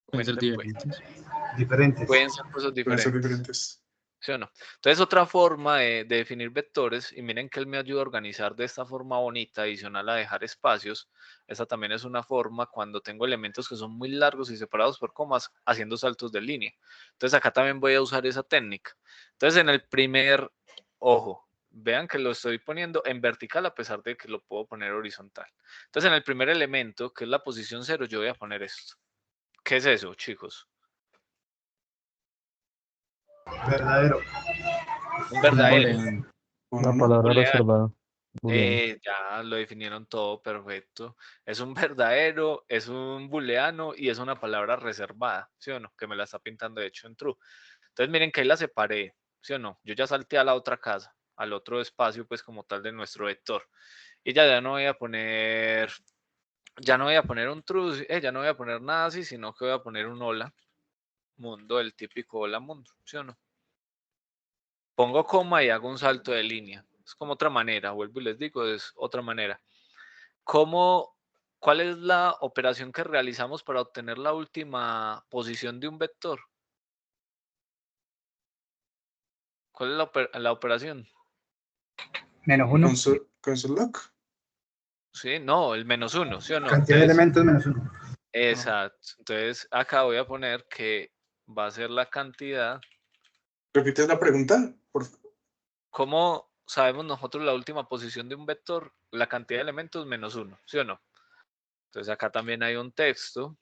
Pueden ser Cuenten pues. diferentes. Diferentes. Pueden ser cosas Pueden ser diferentes. diferentes. ¿Sí o no? Entonces, otra forma de definir vectores, y miren que él me ayuda a organizar de esta forma bonita, adicional a dejar espacios. Esa también es una forma cuando tengo elementos que son muy largos y separados por comas, haciendo saltos de línea. Entonces, acá también voy a usar esa técnica. Entonces, en el primer, ojo, vean que lo estoy poniendo en vertical a pesar de que lo puedo poner horizontal. Entonces, en el primer elemento, que es la posición 0, yo voy a poner esto. ¿Qué es eso, chicos? Verdadero. Un verdadero. Boolean. Un La uno. palabra Booleano. reservada. Booleano. Ya lo definieron todo perfecto. Es un verdadero, es un booleano y es una palabra reservada, ¿sí o no? Que me la está pintando de hecho en true. Entonces miren que ahí la separé, ¿sí o no? Yo ya salté a la otra casa, al otro espacio pues como tal de nuestro vector. Y ya no voy a poner, ya no voy a poner un true, ya no voy a poner nada así, sino que voy a poner un hola mundo, el típico hola mundo, ¿sí o no? Pongo coma y hago un salto de línea. Es como otra manera, vuelvo y les digo, es otra manera. ¿Cuál es la operación que realizamos para obtener la última posición de un vector? ¿Cuál es la operación? -1. Console.log. Sí, no, el -1, ¿sí o no? Cantidad de Entonces, elementos -1. exacto. Entonces, acá voy a poner que va a ser la cantidad. ¿Repites la pregunta? ¿Cómo sabemos nosotros la última posición de un vector? La cantidad de elementos -1, ¿sí o no? Entonces, acá también hay un texto,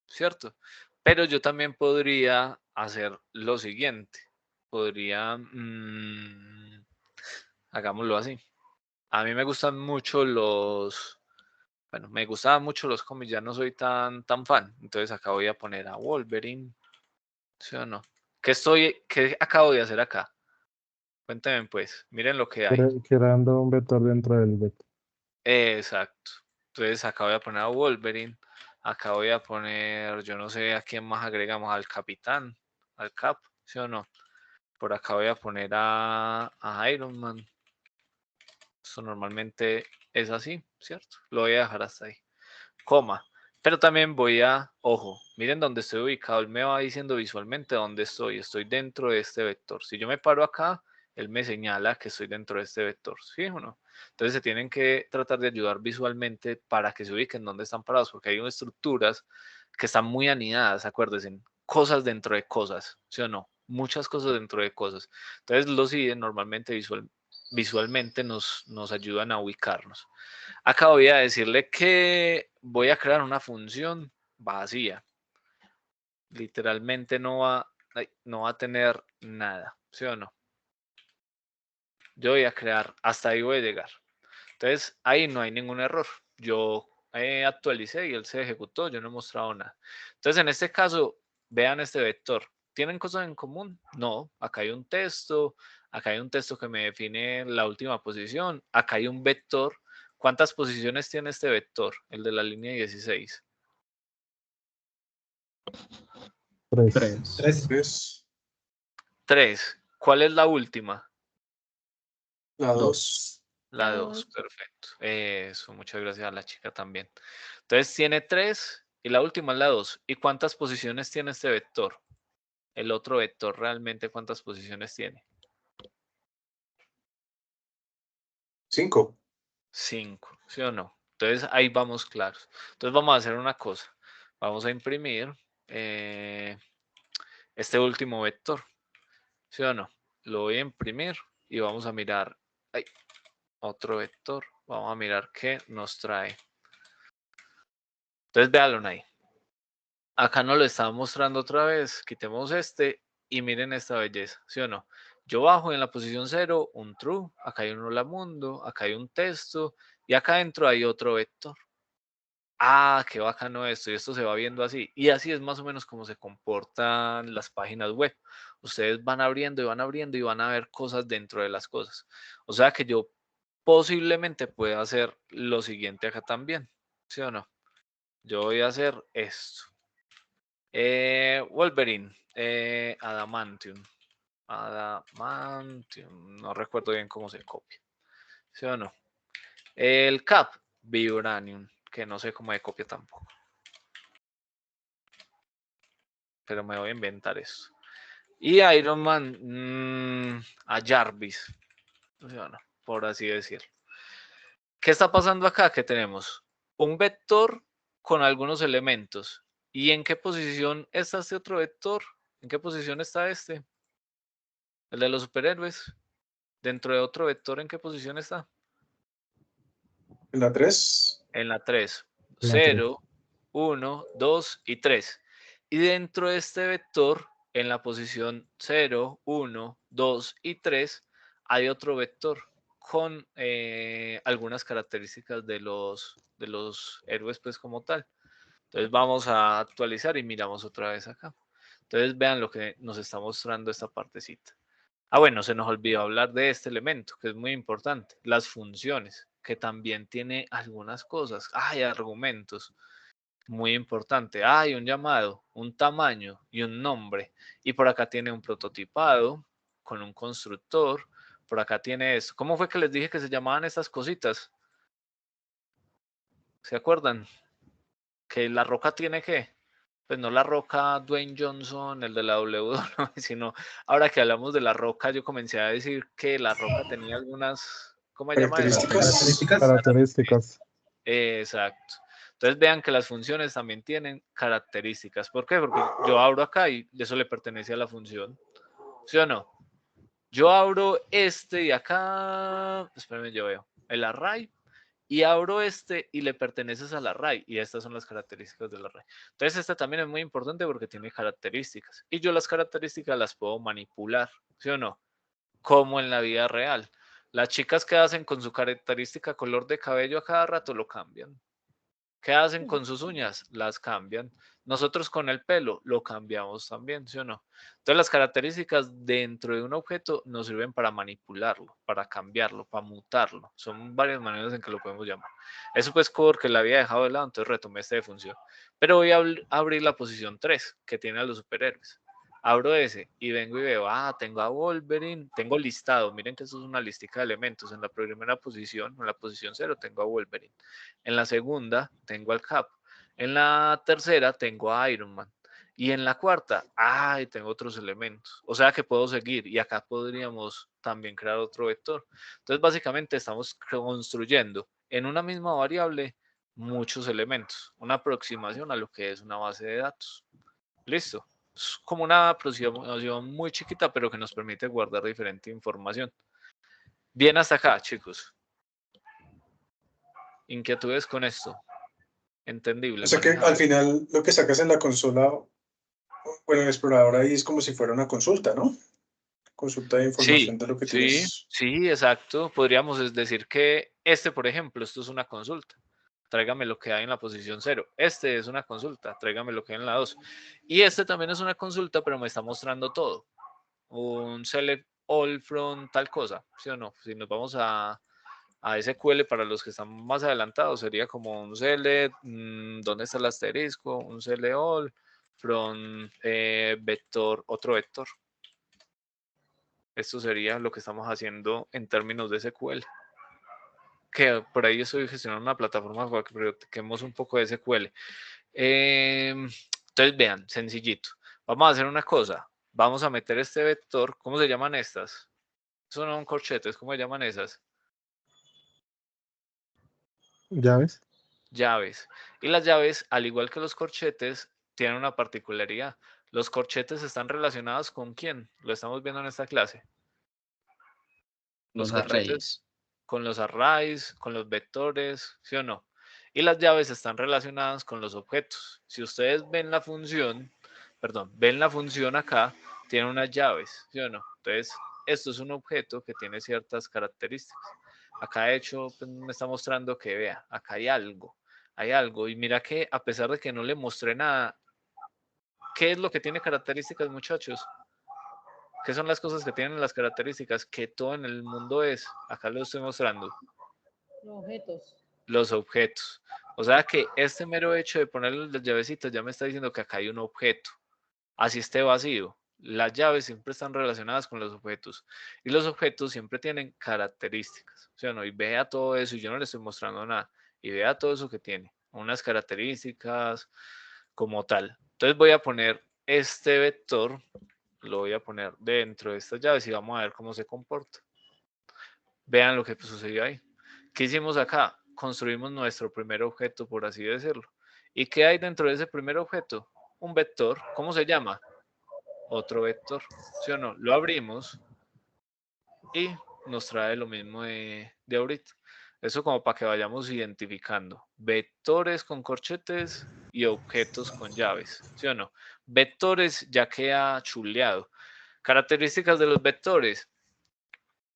¿cierto? Pero yo también podría hacer lo siguiente. Podría, hagámoslo así. A mí me gustan mucho bueno, me gustaban mucho los cómics, ya no soy tan fan. Entonces acá voy a poner a Wolverine, ¿sí o no? ¿Qué acabo de hacer acá? Cuéntenme pues, miren lo que hay. Creando un vector dentro del vector. Exacto. Entonces acá voy a poner a Wolverine, acá voy a poner, yo no sé a quién más agregamos, al Capitán, al Cap, ¿sí o no? Por acá voy a poner a Iron Man. Esto normalmente es así, ¿cierto? Lo voy a dejar hasta ahí. Coma. Pero también voy a, ojo, miren dónde estoy ubicado. Él me va diciendo visualmente dónde estoy. Estoy dentro de este vector. Si yo me paro acá, él me señala que estoy dentro de este vector. ¿Sí o no? Entonces se tienen que tratar de ayudar visualmente para que se ubiquen dónde están parados, porque hay unas estructuras que están muy anidadas, acuérdense, cosas dentro de cosas, ¿sí o no? Muchas cosas dentro de cosas. Entonces los IDE normalmente visualmente nos ayudan a ubicarnos. Acá voy a decirle que voy a crear una función vacía. Literalmente no va a tener nada, ¿sí o no? Yo voy a crear, hasta ahí voy a llegar. Entonces, ahí no hay ningún error. Yo actualicé y él se ejecutó, yo no he mostrado nada. Entonces, en este caso, vean este vector. ¿Tienen cosas en común? No. Acá hay un texto que me define la última posición. Acá hay un vector. ¿Cuántas posiciones tiene este vector? El de la línea 16. 3. 3. 3. 3. ¿Cuál es la última? La 2. 2. La 2, perfecto. Eso, muchas gracias a la chica también. Entonces tiene 3 y la última es la 2. ¿Y cuántas posiciones tiene este vector? El otro vector realmente, ¿cuántas posiciones tiene? 5. 5, ¿sí o no? Entonces ahí vamos claros. Entonces vamos a hacer una cosa. Vamos a imprimir este último vector, ¿sí o no? Lo voy a imprimir y vamos a mirar. Ay, otro vector. Vamos a mirar qué nos trae. Entonces véanlo ahí. Acá nos lo estaba mostrando otra vez. Quitemos este y miren esta belleza, ¿sí o no? Yo bajo en la posición 0, un true, acá hay un hola mundo, acá hay un texto y acá adentro hay otro vector. Ah, qué bacano esto, y esto se va viendo así. Y así es más o menos como se comportan las páginas web. Ustedes van abriendo y van abriendo y van a ver cosas dentro de las cosas. O sea que yo posiblemente pueda hacer lo siguiente acá también, ¿sí o no? Yo voy a hacer esto. Wolverine, Adamantium. Adamantium, no recuerdo bien cómo se copia. ¿Sí o no? El Cap, Vibranium, que no sé cómo se copia tampoco. Pero me voy a inventar eso. Y Iron Man a Jarvis, bueno, por así decirlo. ¿Qué está pasando acá? Que tenemos un vector con algunos elementos. ¿Y en qué posición está este otro vector? ¿En qué posición está este? El de los superhéroes. Dentro de otro vector, ¿en qué posición está? En la 3. En la 3. La 3. 0, 1, 2 y 3. Y dentro de este vector, en la posición 0, 1, 2 y 3, hay otro vector con algunas características de los héroes, pues como tal. Entonces vamos a actualizar y miramos otra vez acá. Entonces vean lo que nos está mostrando esta partecita. Ah, bueno, se nos olvidó hablar de este elemento, que es muy importante, las funciones, que también tiene algunas cosas. Hay argumentos, muy importante. Hay un llamado, un tamaño y un nombre. Y por acá tiene un prototipado con un constructor. Por acá tiene esto. ¿Cómo fue que les dije que se llamaban estas cositas? ¿Se acuerdan? Que la roca tiene que, pues no la roca Dwayne Johnson, el de la WWE, sino ahora que hablamos de la roca, yo comencé a decir que la roca tenía algunas, ¿cómo se llama eso? Características. Características. Exacto. Entonces vean que las funciones también tienen características. ¿Por qué? Porque yo abro acá y eso le pertenece a la función. ¿Sí o no? Yo abro este y acá, espérenme, yo veo el array y abro este y le perteneces al array y estas son las características del array. Entonces este también es muy importante porque tiene características y yo las características las puedo manipular, ¿sí o no? Como en la vida real. Las chicas que hacen con su característica color de cabello a cada rato lo cambian. ¿Qué hacen con sus uñas? Las cambian. Nosotros con el pelo lo cambiamos también, ¿sí o no? Entonces las características dentro de un objeto nos sirven para manipularlo, para cambiarlo, para mutarlo. Son varias maneras en que lo podemos llamar. Eso pues porque la había dejado de lado, entonces retomé esta de función. Pero voy a abrir la posición 3, que tiene a los superhéroes. Abro ese y vengo y veo, tengo a Wolverine, tengo listado, miren que esto es una listica de elementos. En la primera posición, en la posición 0, tengo a Wolverine. En la segunda tengo al Cap. En la tercera tengo a Iron Man. Y en la cuarta, tengo otros elementos. O sea que puedo seguir y acá podríamos también crear otro vector. Entonces, básicamente estamos construyendo en una misma variable muchos elementos. Una aproximación a lo que es una base de datos. Listo. Es como una aproximación muy chiquita, pero que nos permite guardar diferente información. Bien hasta acá, chicos. Inquietudes con esto. Entendible. O sea que al Manejable. final lo que sacas en la consola, bueno, el explorador ahí es como si fuera una consulta, ¿no? Consulta de Sí, información de lo que sí, tienes. sí, exacto. Podríamos decir que por ejemplo, esto es una consulta. Tráigame lo que hay en la posición 0. Este es una consulta. Tráigame lo que hay en la 2. Y este también es una consulta, pero me está mostrando todo. Un select all from tal cosa, ¿sí o no? Si nos vamos a SQL para los que están más adelantados, sería como un select, ¿dónde está el asterisco? Un select all from vector, otro vector. Esto sería lo que estamos haciendo en términos de SQL. Que por ahí estoy gestionando una plataforma para que practiquemos un poco de SQL. Entonces vean, sencillito. Vamos a hacer una cosa. Vamos a meter este vector. ¿Cómo se llaman estas? Son no corchetes. ¿Cómo se llaman esas? ¿Llaves? Llaves. Y las llaves, al igual que los corchetes, tienen una particularidad. Los corchetes están relacionados con quién? Lo estamos viendo en esta clase. Los Los corchetes arrays. con los arrays, con los vectores, ¿sí o no? Y las llaves están relacionadas con los objetos. Si ustedes ven la función, ven la función acá, tiene unas llaves, ¿sí o no? Entonces, esto es un objeto que tiene ciertas características. Acá, de hecho, pues, me está mostrando que, vea, acá hay algo. Y mira que a pesar de que no le mostré nada, ¿qué es lo que tiene características, muchachos? ¿Qué son las cosas que tienen las características? Que todo en el mundo es. Acá lo estoy mostrando. Los objetos. Los objetos. O sea que este mero hecho de ponerle las llavecitas ya me está diciendo que acá hay un objeto. Así esté vacío. Las llaves siempre están relacionadas con los objetos. Y los objetos siempre tienen características. ¿Sí o no? Y vea todo eso. Y yo no le estoy mostrando nada. Y vea todo eso que tiene. Unas características como tal. Entonces voy a poner este vector lo voy a poner dentro de estas llaves y vamos a ver cómo se comporta. Vean lo que sucedió ahí. ¿Qué hicimos acá? Construimos nuestro primer objeto, por así decirlo. ¿Y qué hay dentro de ese primer objeto? Un vector. ¿Cómo se llama? Otro vector. ¿Sí o no? Lo abrimos y nos trae lo mismo de ahorita. Eso como para que vayamos identificando vectores con corchetes y objetos con llaves, ¿sí o no? Vectores ya queda chuleado. Características de los vectores.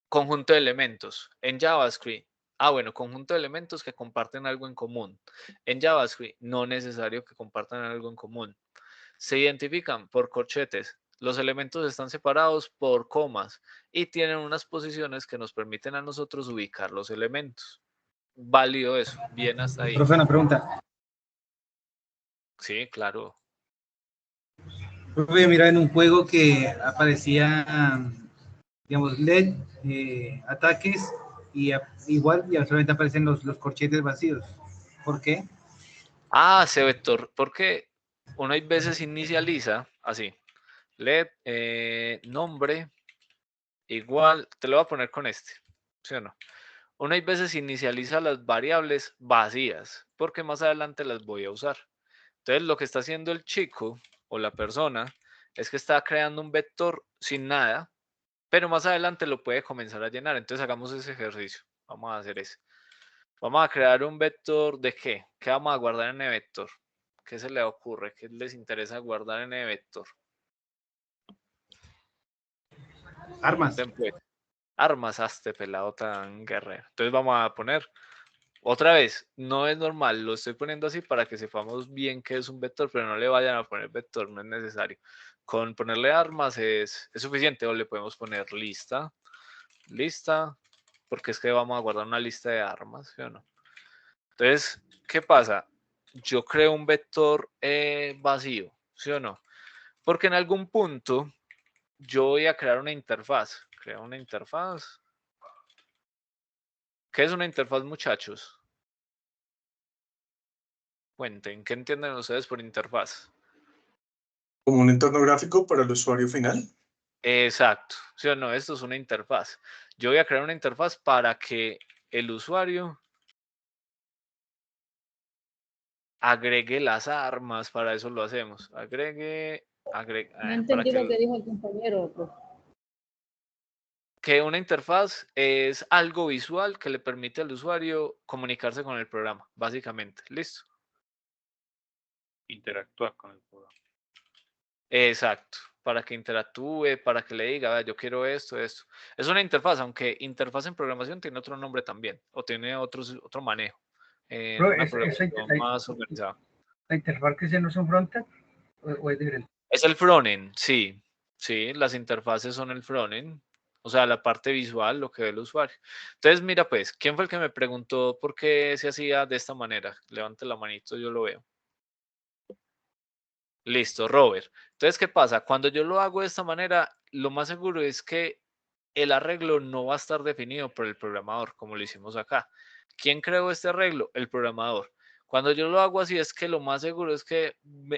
Conjunto de elementos. En JavaScript, bueno, conjunto de elementos que comparten algo en común. En JavaScript, no necesario que compartan algo en común. Se identifican por corchetes. Los elementos están separados por comas y tienen unas posiciones que nos permiten a nosotros ubicar los elementos. Válido eso. Bien hasta ahí. Profe, una pregunta. Sí, claro. Profe, mira, en un juego que aparecía, digamos, LED, ataques, y igual ya solamente aparecen los corchetes vacíos. ¿Por qué? Ese vector, porque uno hay veces inicializa así. LED, nombre, igual, te lo voy a poner con este, ¿sí o no? Uno hay veces inicializa las variables vacías, porque más adelante las voy a usar. Entonces, lo que está haciendo el chico o la persona es que está creando un vector sin nada, pero más adelante lo puede comenzar a llenar. Entonces, hagamos ese ejercicio. Vamos a hacer ese. Vamos a crear un vector de ¿qué? ¿Qué vamos a guardar en el vector? ¿Qué se le ocurre? ¿Qué les interesa guardar en el vector? Armas. Armas a este pelado tan guerrero. Entonces vamos a poner, otra vez, no es normal, lo estoy poniendo así para que sepamos bien qué es un vector, pero no le vayan a poner vector, no es necesario. Con ponerle armas es suficiente, o le podemos poner lista, porque es que vamos a guardar una lista de armas, ¿sí o no? Entonces, ¿qué pasa? Yo creo un vector vacío, ¿sí o no? Porque en algún punto yo voy a crear una interfaz. Creo una interfaz. ¿Qué es una interfaz, muchachos? Cuenten, ¿qué entienden ustedes por interfaz? Como un entorno gráfico para el usuario final. Exacto, ¿sí o no? Esto es una interfaz. Yo voy a crear una interfaz para que el usuario agregue las armas, para eso lo hacemos. Agregue, No entendí lo que dijo el compañero, profe. Que una interfaz es algo visual que le permite al usuario comunicarse con el programa, básicamente. ¿Listo? Interactuar con el programa. Exacto, para que interactúe, para que le diga, "Vea, yo quiero esto, esto". Es una interfaz, aunque interfaz en programación tiene otro nombre también, o tiene otro manejo, en Bro, una programación más organizada. ¿La interfaz que se no es un frontend o es diferente? Es el frontend, sí, sí, las interfaces son el frontend, o sea, la parte visual, lo que ve el usuario. Entonces, mira pues, ¿quién fue el que me preguntó por qué se hacía de esta manera? Levante la manito, yo lo veo. Listo, Robert. Entonces, ¿qué pasa? Cuando yo lo hago de esta manera, lo más seguro es que el arreglo no va a estar definido por el programador, como lo hicimos acá. ¿Quién creó este arreglo? El programador. Cuando yo lo hago así, es que lo más seguro es que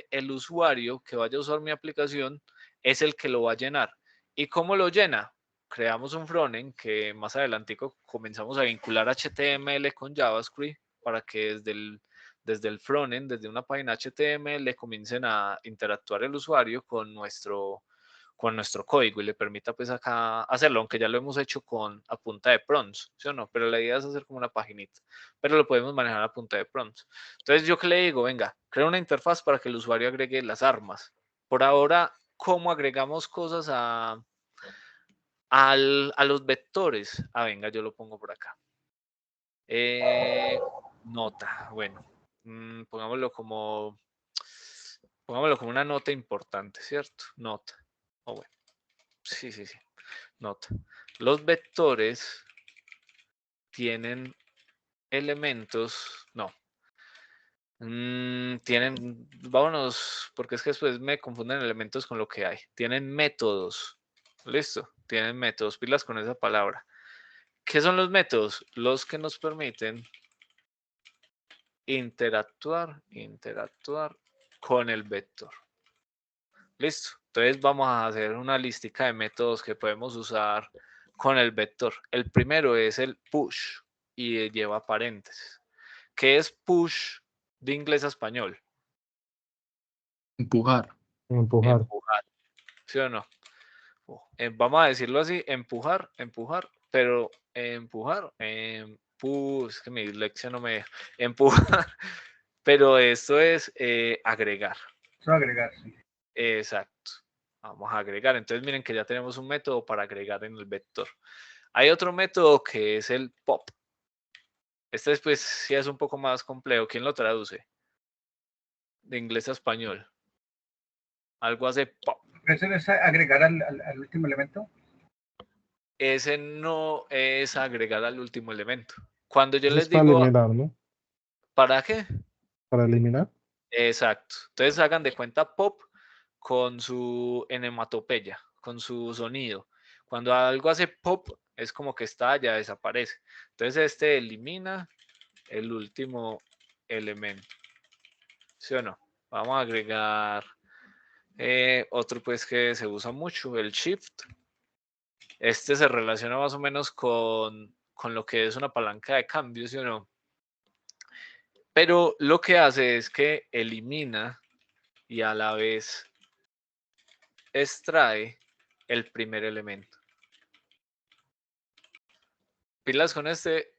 el usuario que vaya a usar mi aplicación es el que lo va a llenar. ¿Y cómo lo llena? Creamos un frontend que más adelantico comenzamos a vincular HTML con JavaScript para que desde el frontend, desde una página HTML, comiencen a interactuar el usuario con nuestro código y le permita pues acá hacerlo, aunque ya lo hemos hecho a punta de prompts, ¿sí o no? Pero la idea es hacer como una paginita, pero lo podemos manejar a punta de prompts. Entonces, ¿yo qué le digo? Venga, crea una interfaz para que el usuario agregue las armas. Por ahora, ¿cómo agregamos cosas a los vectores? Venga, yo lo pongo por acá. Nota, bueno, pongámoslo como una nota importante, ¿cierto? Nota. Bueno, sí, nota. Los vectores tienen elementos, no, vámonos, porque es que después me confunden elementos con lo que hay. Tienen métodos, listo, tienen métodos, pilas con esa palabra. ¿Qué son los métodos? Los que nos permiten interactuar con el vector. Listo. Entonces vamos a hacer una listica de métodos que podemos usar con el vector. El primero es el push y lleva paréntesis. ¿Qué es push de inglés a español? Empujar. Empujar. Empujar, ¿sí o no? Vamos a decirlo así, empujar, pero empujar, es que mi dislexia no me deja, empujar, pero esto es agregar. Eso agregar, sí. Exacto. Vamos a agregar. Entonces miren que ya tenemos un método para agregar en el vector. Hay otro método que es el pop. Este después sí es un poco más complejo. ¿Quién lo traduce? De inglés a español. Algo hace pop. ¿Eso es agregar al último elemento? Ese no es agregar al último elemento. Cuando yo Eso les es para digo, eliminar, ¿no? ¿para qué? Para eliminar. Exacto. Entonces hagan de cuenta pop con su enematopeya, con su sonido. Cuando algo hace pop, es como que estalla, desaparece. Entonces este elimina el último elemento. ¿Sí o no? Vamos a agregar otro pues que se usa mucho, el shift. Este se relaciona más o menos con lo que es una palanca de cambio, ¿sí o no? Pero lo que hace es que elimina y a la vez extrae el primer elemento. Pilas con este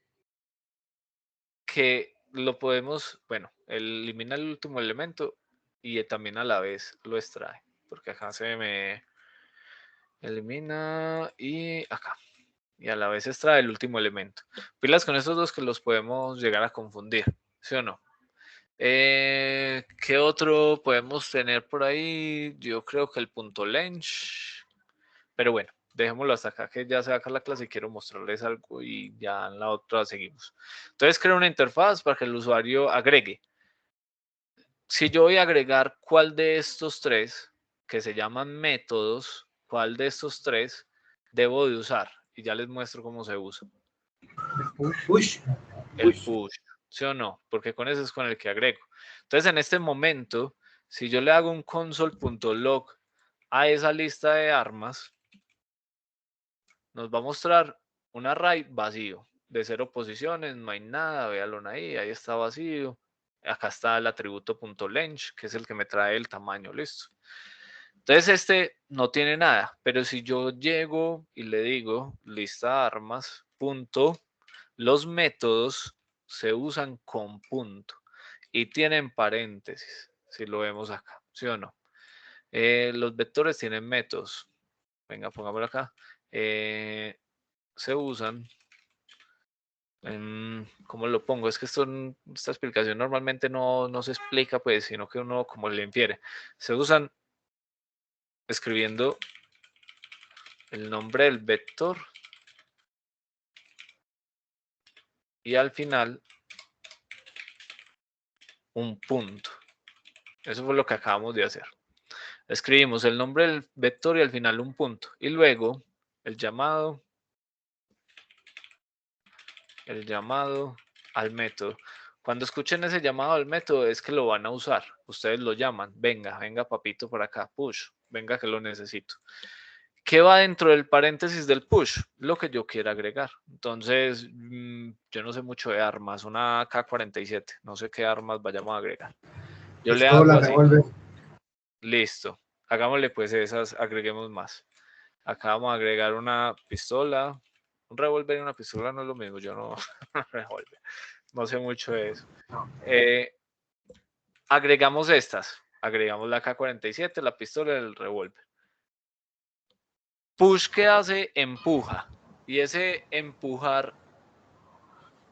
que lo podemos, bueno, elimina el último elemento y también a la vez lo extrae, porque acá se me elimina y acá, y a la vez extrae el último elemento. Pilas con estos dos que los podemos llegar a confundir, ¿sí o no? ¿Qué otro podemos tener por ahí? Yo creo que el punto length, pero bueno, dejémoslo hasta acá que ya se va a acabar la clase y quiero mostrarles algo y ya en la otra seguimos. Entonces creo una interfaz para que el usuario agregue. Si yo voy a agregar cuál de estos tres, que se llaman métodos, cuál de estos tres debo de usar. Y ya les muestro cómo se usa. Push. El push, ¿sí o no? Porque con ese es con el que agrego. Entonces en este momento, si yo le hago un console.log a esa lista de armas, nos va a mostrar un array vacío, de 0 posiciones, no hay nada, véalo ahí está vacío. Acá está el atributo .length, que es el que me trae el tamaño, listo. Entonces este no tiene nada, pero si yo llego y le digo lista armas, punto, los métodos se usan con punto y tienen paréntesis, si lo vemos acá, ¿sí o no? Los vectores tienen métodos. Venga, pongámoslo acá. Se usan. ¿Cómo lo pongo? Es que esta explicación normalmente no se explica, pues, sino que uno como le infiere. Se usan escribiendo el nombre del vector y al final un punto. Eso fue lo que acabamos de hacer. Escribimos el nombre del vector y al final un punto. Y luego el llamado al método. Cuando escuchen ese llamado al método es que lo van a usar. Ustedes lo llaman. Venga papito por acá. Push. Venga que lo necesito. ¿Qué va dentro del paréntesis del push? Lo que yo quiera agregar. Entonces, yo no sé mucho de armas. Una AK-47. No sé qué armas vayamos a agregar. Yo le hago así. Listo. Hagámosle pues esas, agreguemos más. Acá vamos a agregar una pistola. Un revólver y una pistola no es lo mismo. Yo no revólver. No sé mucho de eso. Agregamos estas. Agregamos la AK-47, la pistola y el revólver. Push, ¿qué hace? Empuja. Y ese empujar,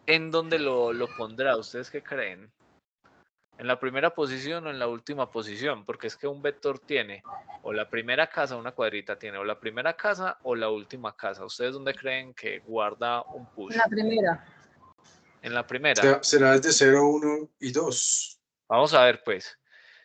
¿en dónde lo pondrá? ¿Ustedes qué creen? ¿En la primera posición o en la última posición? Porque es que un vector tiene o la primera casa, una cuadrita tiene o la primera casa o la última casa. ¿Ustedes dónde creen que guarda un push? En la primera. En la primera. Será desde 0, 1 y 2. Vamos a ver pues.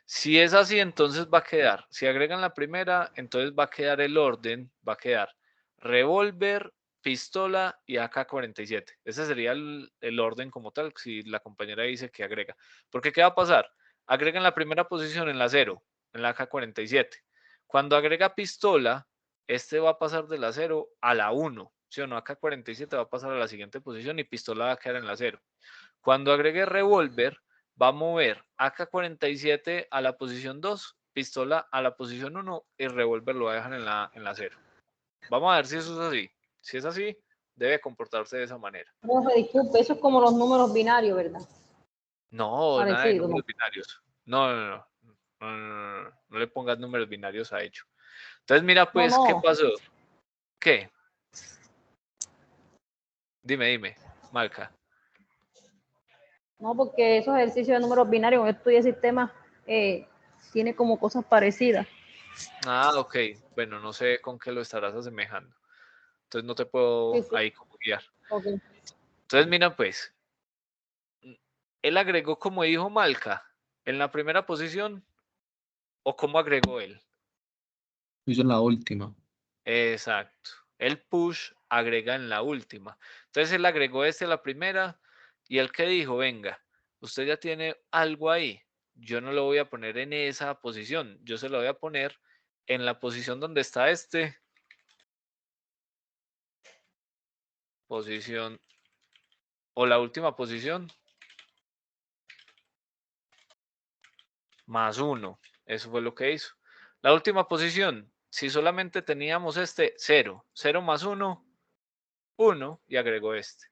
Si es así, entonces va a quedar. Si agregan la primera, entonces va a quedar el orden. Va a quedar revólver, pistola y AK-47. Ese sería el orden como tal, si la compañera dice que agrega. Porque ¿qué va a pasar? Agregan la primera posición en la 0, en la AK-47. Cuando agrega pistola, este va a pasar de la 0 a la 1. ¿Sí o no? AK-47 va a pasar a la siguiente posición y pistola va a quedar en la 0. Cuando agregue revólver, va a mover AK-47 a la posición 2, pistola a la posición 1 y revólver lo va a dejar en la 0. Vamos a ver si eso es así. Si es así, debe comportarse de esa manera. Profe, disculpe, eso es como los números binarios, ¿verdad? No, Parecido, nada de números ¿no? binarios. No le pongas números binarios a hecho. Entonces, mira, pues, No, ¿qué no. pasó? ¿Qué? Dime, Malca. No, porque esos ejercicios de números binarios, cuando estudié sistemas, tiene como cosas parecidas. Ah, ok. Bueno, no sé con qué lo estarás asemejando. Entonces no te puedo Sí, sí. ahí como guiar. Okay. Entonces, mira, pues, él agregó como dijo Malca en la primera posición, o cómo agregó él. Hizo la última. Exacto. El push agrega en la última. Entonces él agregó este a la primera y el que dijo, venga, usted ya tiene algo ahí. Yo no lo voy a poner en esa posición. Yo se lo voy a poner en la posición donde está este. Posición o la última posición. Más 1. Eso fue lo que hizo. La última posición, si solamente teníamos este, 0. 0 más 1, 1 y agregó este.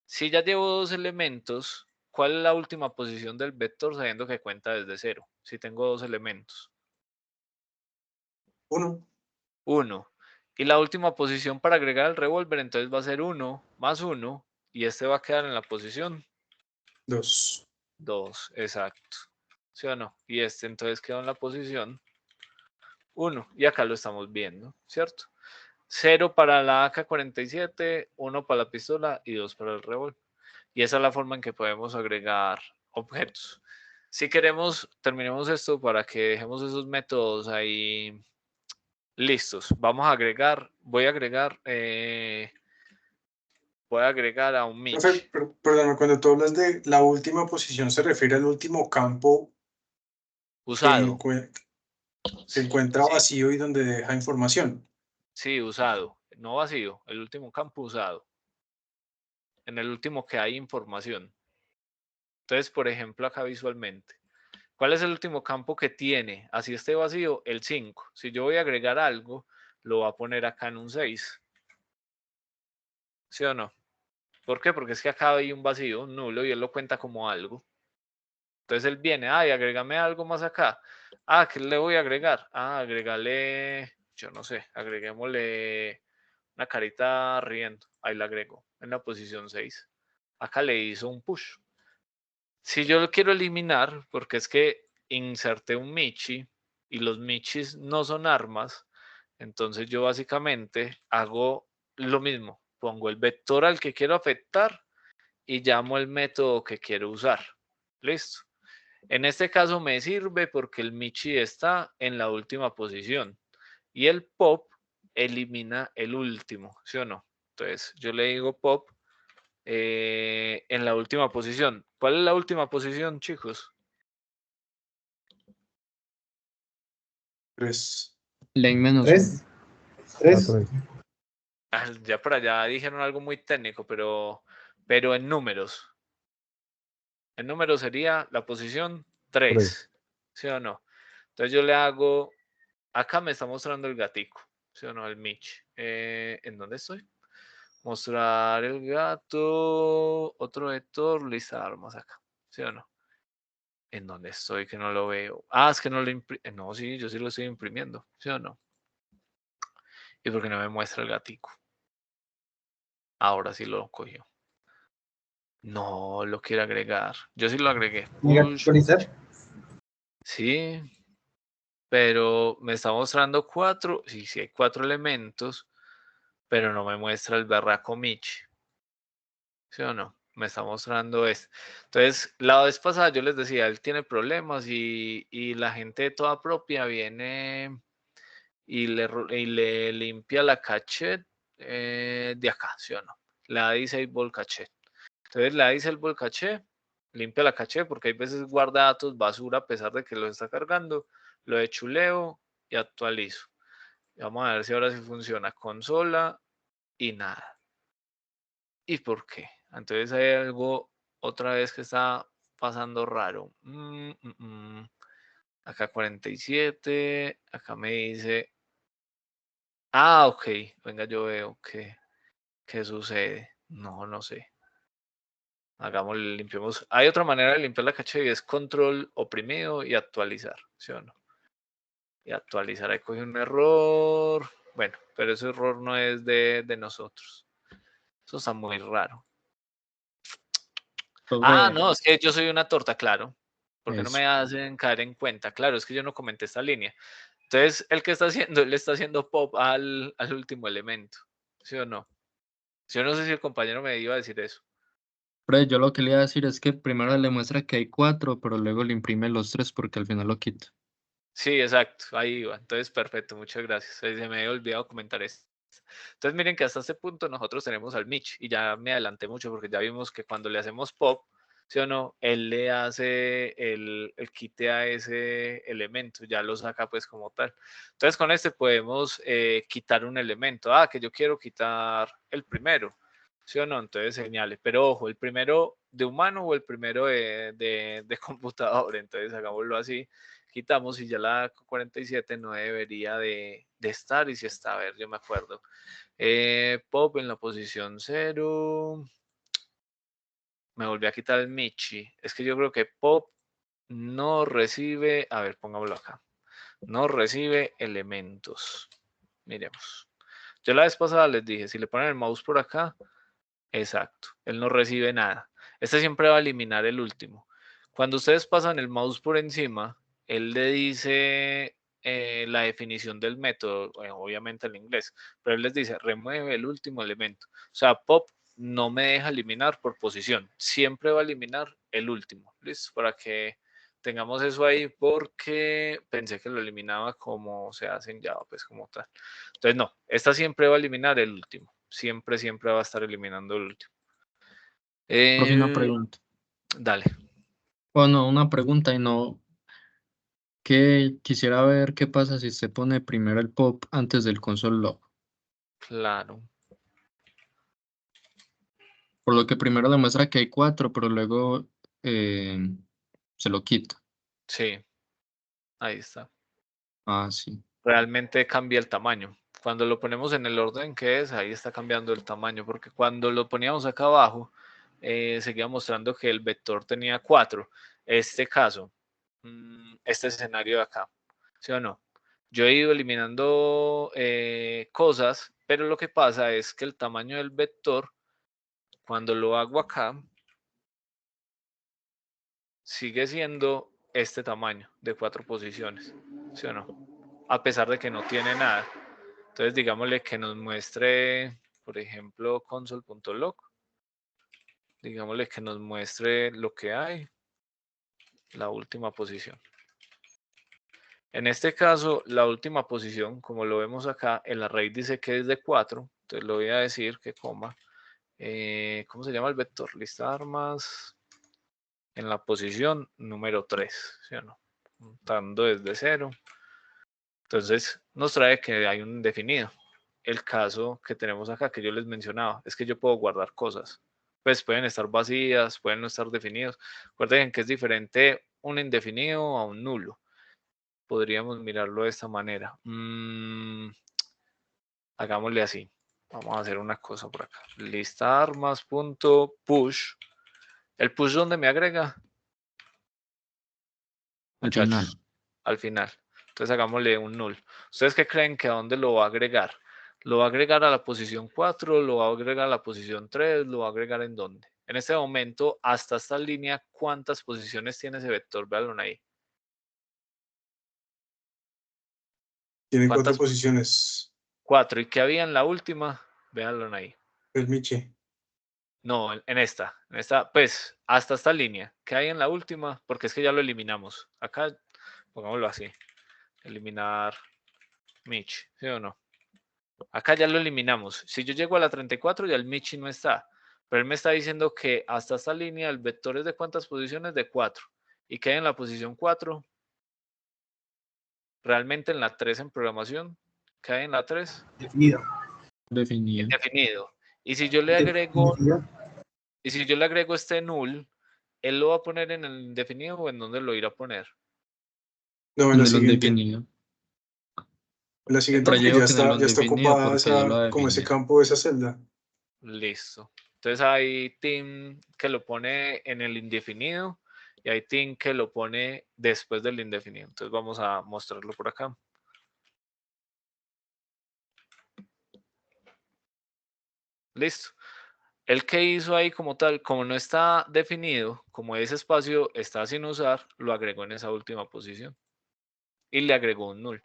Si ya llevo dos elementos, ¿cuál es la última posición del vector sabiendo que cuenta desde 0? Si tengo dos elementos. 1. 1. Y la última posición para agregar el revólver, entonces va a ser 1 más 1 y este va a quedar en la posición 2. 2, exacto. ¿Sí o no? Y este entonces quedó en la posición 1 y acá lo estamos viendo, ¿cierto? 0 para la AK-47, 1 para la pistola y 2 para el revólver. Y esa es la forma en que podemos agregar objetos. Si queremos, terminemos esto para que dejemos esos métodos ahí listos. Vamos a agregar, voy a agregar a un Profe, Mitch. perdóname, cuando tú hablas de la última posición, ¿se refiere al último campo que Usado. se encuentra Sí, vacío y donde deja información? sí, usado. No vacío, el último campo usado. En el último que hay información. Entonces, por ejemplo, acá visualmente. ¿Cuál es el último campo que tiene? Así esté vacío, el 5. Si yo voy a agregar algo, lo voy a poner acá en un 6. ¿Sí o no? ¿Por qué? Porque es que acá hay un vacío, un nulo, y él lo cuenta como algo. Entonces él viene, ay, agrégame algo más acá. Ah, ¿qué le voy a agregar? Ah, agregale, yo no sé, agreguémosle una carita riendo. Ahí la agrego, en la posición 6. Acá le hizo un push. Si yo lo quiero eliminar, porque es que inserté un Michi y los Michis no son armas, entonces yo básicamente hago lo mismo. Pongo el vector al que quiero afectar y llamo el método que quiero usar. Listo. En este caso me sirve porque el Michi está en la última posición y el pop elimina el último, ¿sí o no? Entonces yo le digo pop en la última posición. ¿Cuál es la última posición, chicos? 3. Lane menos 3. 3. Ya por allá dijeron algo muy técnico, pero en números. En números sería la posición 3, ¿sí o no? Entonces yo le hago, acá me está mostrando el gatico, ¿sí o no? El Mitch. ¿En dónde estoy? Mostrar el gato, otro vector, lista de armas acá, ¿sí o no? ¿En dónde estoy que no lo veo? Ah, es que no lo no, sí, yo sí lo estoy imprimiendo, ¿sí o no? ¿Y por qué no me muestra el gatico? Ahora sí lo cogió. No lo quiere agregar. Yo sí lo agregué. Push. Sí, pero me está mostrando 4. Sí, hay 4 elementos, pero no me muestra el berraco Mitch. ¿Sí o no? Me está mostrando esto. Entonces, la vez pasada yo les decía, él tiene problemas y la gente de toda propia viene y le limpia la caché de acá, ¿sí o no? La disable caché. Entonces la disable caché, limpia la caché porque hay veces guarda datos basura a pesar de que lo está cargando, lo de chuleo y actualizo. Vamos a ver si ahora sí funciona. Consola y nada. ¿Y por qué? Entonces hay algo otra vez que está pasando raro. Acá 47, acá me dice... Ah, ok. Venga, yo veo qué sucede. No sé. Hagámosle, limpiemos. Hay otra manera de limpiar la caché y es control oprimido y actualizar, ¿sí o no? Y actualizar, ahí coge un error. Bueno, pero ese error no es de nosotros. Eso está muy raro. Ah, no, es que yo soy una torta, claro. Porque no Eso. me hacen caer en cuenta. Claro, es que yo no comenté esta línea. Entonces, el que está haciendo, le está haciendo pop al último elemento. ¿Sí o no? Yo no sé si el compañero me iba a decir eso. Pero yo lo que le iba a decir es que primero le muestra que hay 4, pero luego le imprime los 3 porque al final lo quita. Sí, exacto, ahí iba. Entonces, perfecto, muchas gracias. Se me había olvidado comentar esto. Entonces, miren que hasta este punto nosotros tenemos al Mitch y ya me adelanté mucho porque ya vimos que cuando le hacemos pop, ¿sí o no? Él le hace el quite a ese elemento, ya lo saca pues como tal. Entonces, con este podemos quitar un elemento. Ah, que yo quiero quitar el primero, ¿sí o no? Entonces, señale. Pero ojo, ¿el primero de humano o el primero de computador? Entonces, hagámoslo así. Quitamos y ya la 47 no debería de estar y si está, a ver, yo me acuerdo. Pop en la posición 0. Me volví a quitar el Michi. Es que yo creo que Pop no recibe, a ver, pongámoslo acá. No recibe elementos. Miremos. Yo la vez pasada les dije, si le ponen el mouse por acá, exacto, él no recibe nada. Este siempre va a eliminar el último. Cuando ustedes pasan el mouse por encima, él le dice la definición del método, obviamente en inglés, pero él les dice, remueve el último elemento. O sea, pop no me deja eliminar por posición, siempre va a eliminar el último. ¿Listo? Para que tengamos eso ahí, porque pensé que lo eliminaba como se hace en Java, pues como tal. Entonces, no, esta siempre va a eliminar el último. Siempre va a estar eliminando el último. Profe, una pregunta. Dale. Bueno, una pregunta y no, que quisiera ver qué pasa si se pone primero el pop antes del console log. Claro. Por lo que primero le muestra que hay 4, pero luego se lo quita. Sí, ahí está. Ah, sí. Realmente cambia el tamaño. Cuando lo ponemos en el orden que es, ahí está cambiando el tamaño, porque cuando lo poníamos acá abajo, seguía mostrando que el vector tenía 4. Este caso, este escenario de acá, ¿sí o no? Yo he ido eliminando cosas, pero lo que pasa es que el tamaño del vector, cuando lo hago acá, sigue siendo este tamaño de 4 posiciones, ¿sí o no? A pesar de que no tiene nada. Entonces, digámosle que nos muestre, por ejemplo, console.log. Digámosle que nos muestre lo que hay, la última posición. En este caso, la última posición, como lo vemos acá, el array dice que es de 4. Entonces, le voy a decir que coma. ¿Cómo se llama el vector? Lista armas. En la posición número 3, ¿sí o no? Contando desde 0. Entonces nos trae que hay un indefinido. El caso que tenemos acá, que yo les mencionaba, es que yo puedo guardar cosas. Pues pueden estar vacías, pueden no estar definidos. Recuerden que es diferente un indefinido a un nulo. Podríamos mirarlo de esta manera. Hagámosle así. Vamos a hacer una cosa por acá. Lista armas.push. ¿El push dónde me agrega? Al Muchachos, final. al final. Entonces hagámosle un null. ¿Ustedes qué creen que a dónde lo va a agregar? ¿Lo va a agregar a la posición 4? ¿Lo va a agregar a la posición 3? ¿Lo va a agregar en dónde? En este momento, hasta esta línea, ¿cuántas posiciones tiene ese vector? Véanlo ahí. Tiene 4 ¿Cuántas? posiciones. 4. ¿Y qué había en la última? Véanlo ahí. El Michi. No, en esta, pues, hasta esta línea. ¿Qué hay en la última? Porque es que ya lo eliminamos. Acá, pongámoslo así. Eliminar Mitch, ¿sí o no? Acá ya lo eliminamos. Si yo llego a la 34, ya el Michi no está. Pero él me está diciendo que hasta esta línea el vector es de cuántas posiciones? De 4. ¿Y qué hay en la posición 4? realmente en la 3 en programación, ¿qué hay en la 3? Definido. Definido. Indefinido. Y si yo le agrego, Definido. y si yo le agrego este null, ¿él lo va a poner en el indefinido o en dónde lo irá a poner? No, en la De lo siguiente. indefinido. En la siguiente Pero yo porque digo ya que en lo está indefinido ocupada porque ya lo como ese definió. campo, esa celda. Listo. Entonces hay team que lo pone en el indefinido y hay team que lo pone después del indefinido. Entonces vamos a mostrarlo por acá. Listo. El que hizo ahí como tal, como no está definido, como ese espacio está sin usar, lo agregó en esa última posición y le agregó un null.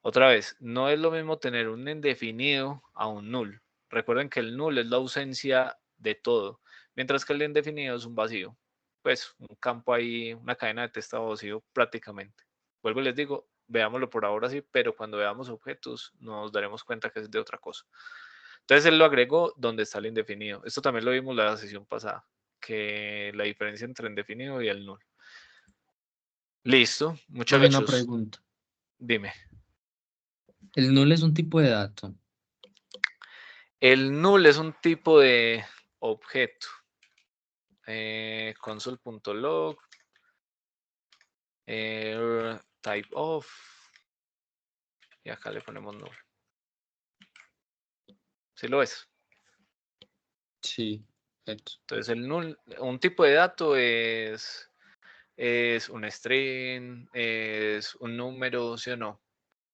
Otra vez, no es lo mismo tener un indefinido a un null. Recuerden que el null es la ausencia de todo, mientras que el indefinido es un vacío. Pues un campo ahí, una cadena de texto vacío prácticamente. Vuelvo y les digo, veámoslo por ahora sí, pero cuando veamos objetos nos daremos cuenta que es de otra cosa. Entonces él lo agregó donde está el indefinido. Esto también lo vimos la sesión pasada, que la diferencia entre indefinido y el null. Listo, Hay una muchachos. pregunta. Dime. El null es un tipo de dato. El null es un tipo de objeto. Console.log, type of, y acá le ponemos null. ¿Sí lo ves? Sí. Perfecto. Entonces el null, un tipo de dato es un string, es un número, ¿sí o no?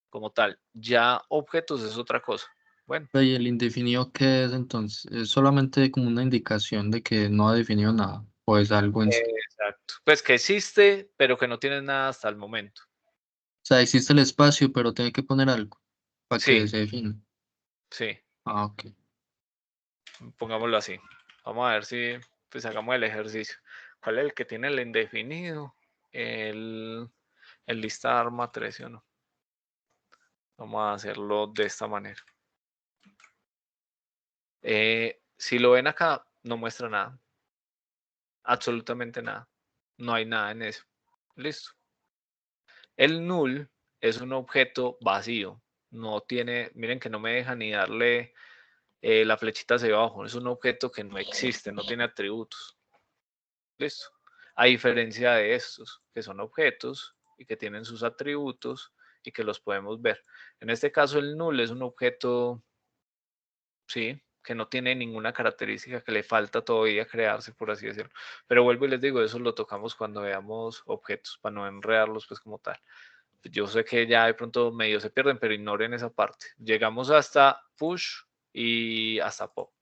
Como tal. Ya objetos es otra cosa. Bueno, ¿Y el indefinido qué es entonces? ¿Es solamente como una indicación de que no ha definido nada? ¿O es algo en sí? exacto. Pues que existe, pero que no tiene nada hasta el momento. O sea, existe el espacio, pero tiene que poner algo para que Sí, se defina. sí, Ah, ok. pongámoslo así. Vamos a ver si pues hagamos el ejercicio. ¿Cuál es el que tiene el indefinido? El lista arma 13 o no. Vamos a hacerlo de esta manera. Si lo ven acá, no muestra nada. Absolutamente nada. No hay nada en eso. Listo. El null es un objeto vacío. No tiene, miren que no me deja ni darle la flechita hacia abajo. Es un objeto que no existe, no tiene atributos. Listo. A diferencia de estos, que son objetos y que tienen sus atributos y que los podemos ver. En este caso, el null es un objeto, sí, que no tiene ninguna característica, que le falta todavía crearse, por así decirlo. Pero vuelvo y les digo, eso lo tocamos cuando veamos objetos, para no enredarlos pues como tal. Yo sé que ya de pronto medio se pierden, pero ignoren esa parte. Llegamos hasta push y hasta pop.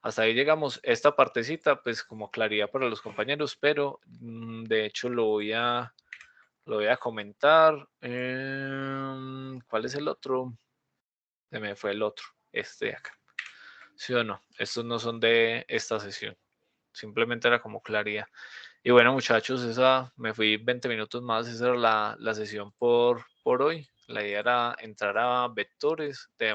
Hasta ahí llegamos. Esta partecita, pues como claridad para los compañeros, pero de hecho lo voy a comentar. ¿Cuál es el otro? Se me fue el otro, este de acá. ¿Sí o no? Estos no son de esta sesión. Simplemente era como claridad. Y bueno, muchachos, esa me fui 20 minutos más. Esa era la sesión por hoy. La idea era entrar a vectores.